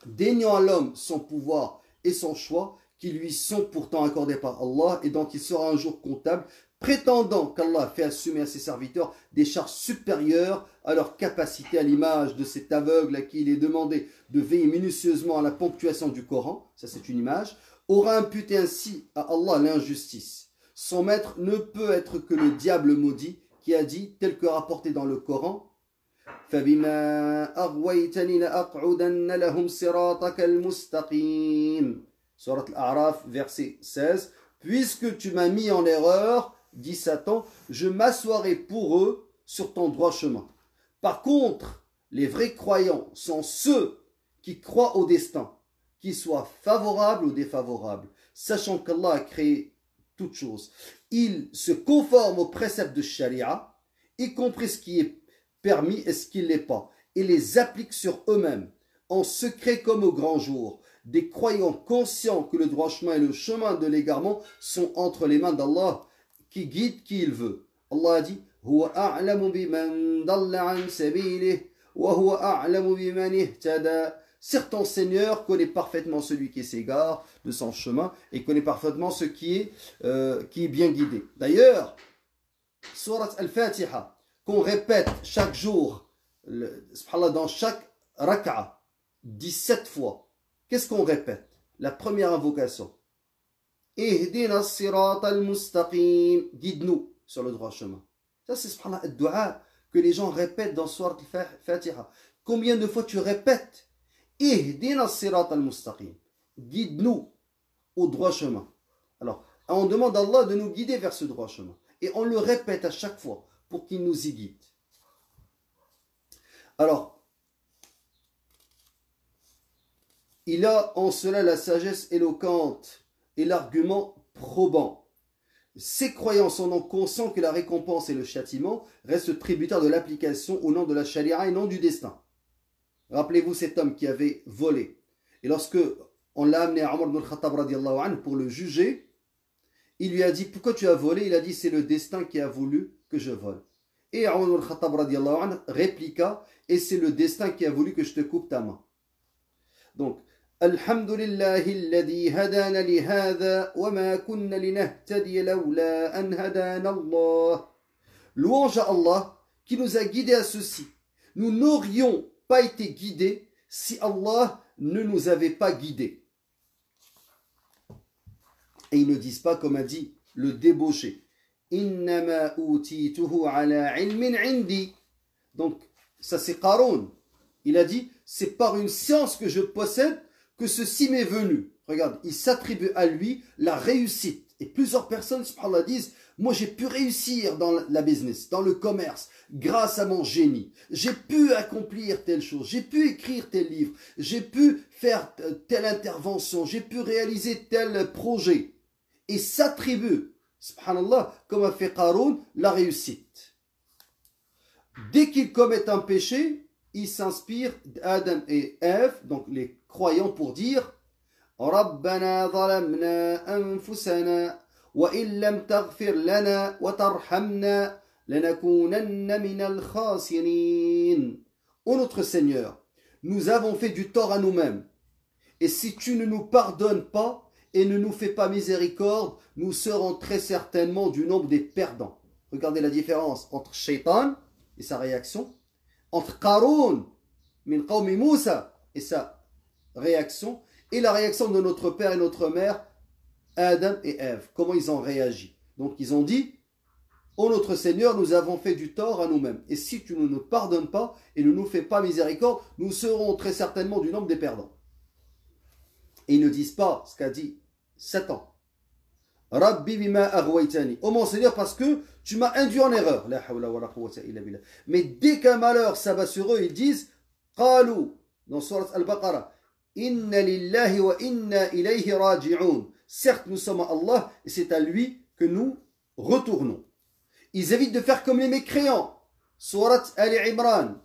déniant à l'homme son pouvoir et son choix qui lui sont pourtant accordés par Allah et dont il sera un jour comptable, prétendant qu'Allah fait assumer à ses serviteurs des charges supérieures à leur capacité, à l'image de cet aveugle à qui il est demandé de veiller minutieusement à la ponctuation du Coran, ça c'est une image, aura imputé ainsi à Allah l'injustice. Son maître ne peut être que le diable maudit qui a dit, tel que rapporté dans le Coran, فَبِمَا أَغْوَيْتَنِ لَأَقْعُدَنَّ لَهُمْ صِرَاطَكَ الْمُسْتَقِيمِ. Surat Al-A'raf, verset 16. Puisque tu m'as mis en erreur, dit Satan, je m'assoirai pour eux sur ton droit chemin. Par contre, les vrais croyants sont ceux qui croient au destin, qu'ils soient favorables ou défavorables, sachant qu'Allah a créé toute chose. Ils se conforment aux préceptes de Sharia, y compris ce qui est permis et ce qui ne l'est pas, et les appliquent sur eux-mêmes, en secret comme au grand jour. Des croyants conscients que le droit chemin et le chemin de l'égarement sont entre les mains d'Allah, qui guide qui il veut. Allah a dit, Huwa a'lamu biman dalla an sabilihi, wa huwa a'lamu biman ihtada. Certes, ton Seigneur connaît parfaitement celui qui s'égare de son chemin et connaît parfaitement ce qui est bien guidé. D'ailleurs, Surat Al-Fatiha, qu'on répète chaque jour, dans chaque raka'a, 17 fois, qu'est-ce qu'on répète? La première invocation. Ihdina as-sirat al-mustaqim. Guide-nous sur le droit chemin. Ça, c'est le dua que les gens répètent dans Surat Al-Fatiha. Combien de fois tu répètes Ihdina as-sirat al-mustaqim. Guide-nous au droit chemin. Alors, on demande à Allah de nous guider vers ce droit chemin. Et on le répète à chaque fois pour qu'il nous y guide. Alors, il a en cela la sagesse éloquente et l'argument probant. Ces croyants sont donc conscients que la récompense et le châtiment restent tributaires de l'application au nom de la charia et non du destin. Rappelez-vous cet homme qui avait volé. Et lorsque on l'a amené à Omar ibn al-Khattab radiallahu anhu pour le juger, il lui a dit, pourquoi tu as volé? Il a dit, c'est le destin qui a voulu que je vole. Et Omar ibn al-Khattab radiallahu anhu répliqua, et c'est le destin qui a voulu que je te coupe ta main. Donc, Alhamdulillahi alladhi hadana li hadha wa ma kunna linahtadiya lawla an hadana Allah. Louange à Allah qui nous a guidés à ceci. Nous n'aurions pas été guidés si Allah ne nous avait pas guidés. Et ils ne disent pas, comme a dit le débauché, Innama utituhu ala ilmin indi. Donc, ça c'est Qaroun. Il a dit, c'est par une science que je possède que ceci m'est venu. Regarde, il s'attribue à lui la réussite. Et plusieurs personnes, subhanallah, disent, moi j'ai pu réussir dans la business, dans le commerce, grâce à mon génie. J'ai pu accomplir telle chose, j'ai pu écrire tel livre, j'ai pu faire telle intervention, j'ai pu réaliser tel projet. Et s'attribue, subhanallah, comme a fait Qaroun, la réussite. Dès qu'ils commettent un péché, ils s'inspirent d'Adam et Ève, donc les croyants, pour dire Rabbana zalamna anfusana wa illam taghfir lana wa tarhamna lanakunanna minal khasirin. Ô notre Seigneur, nous avons fait du tort à nous-mêmes. Et si tu ne nous pardonnes pas et ne nous fais pas miséricorde, nous serons très certainement du nombre des perdants. Regardez la différence entre Shaitan et sa réaction, entre Qaroun min qawmi Moussa et sa réaction, et la réaction de notre père et notre mère, Adam et Ève. Comment ils ont réagi? Donc ils ont dit, ô notre Seigneur, nous avons fait du tort à nous-mêmes. Et si tu ne nous pardonnes pas et ne nous fais pas miséricorde, nous serons très certainement du nombre des perdants. Et ils ne disent pas ce qu'a dit Satan. Rabbi bima aghwaytani. Oh mon Seigneur, parce que tu m'as induit en erreur. La hawla wa la quwwata illa billah. Mais dès qu'un malheur s'abat sur eux, ils disent Qalu, dans Surat Al-Baqarah, Inna lillahi wa inna ilayhi raji'un. Certes, nous sommes à Allah et c'est à lui que nous retournons. Ils évitent de faire comme les mécréants. Surat Al-Imran.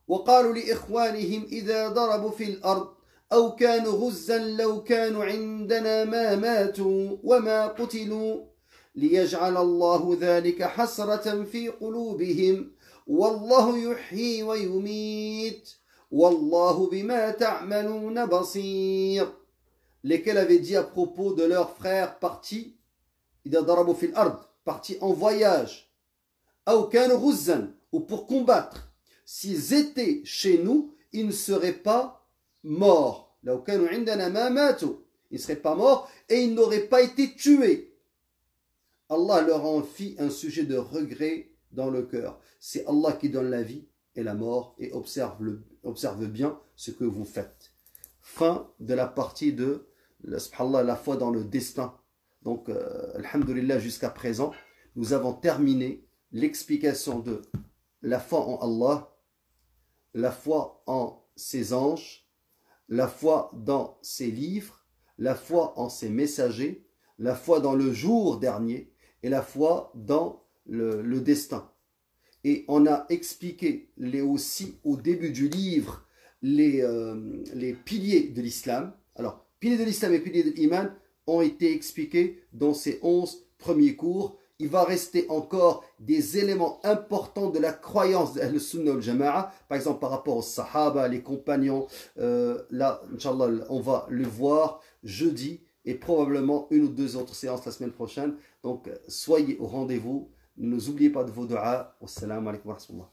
وقالوا لإخوانهم إذا ضربوا في الأرض أو كانوا غزا لو كانوا عندنا ما ماتوا وما قتلوا ليجعل الله ذلك حسرة في قلوبهم والله يحيي ويميت والله بما تعملون بصير. Lesquels avaient dit à propos de leurs frères partis, إذا ضربوا في الأرض, partis en voyage, أو كانوا غزا, ou pour combattre. S'ils étaient chez nous, ils ne seraient pas morts. Ils ne seraient pas morts et ils n'auraient pas été tués. Allah leur en fit un sujet de regret dans le cœur. C'est Allah qui donne la vie et la mort et observe bien ce que vous faites. Fin de la partie de la foi dans le destin. Donc, alhamdulillah, jusqu'à présent, nous avons terminé l'explication de la foi en Allah, la foi en ses anges, la foi dans ses livres, la foi en ses messagers, la foi dans le jour dernier et la foi dans le destin. Et on a expliqué aussi au début du livre les piliers de l'islam. Alors, piliers de l'islam et piliers de l'iman ont été expliqués dans ces 11 premiers cours. Il va rester encore des éléments importants de la croyance de Ahl-Sunnah wal-Jama'a, par exemple par rapport aux Sahaba, les compagnons. Là, Inch'Allah, on va le voir jeudi et probablement une ou deux autres séances la semaine prochaine. Donc, soyez au rendez-vous. Ne nous oubliez pas de vos du'as. Wassalamu alaikum wa rahmatullah.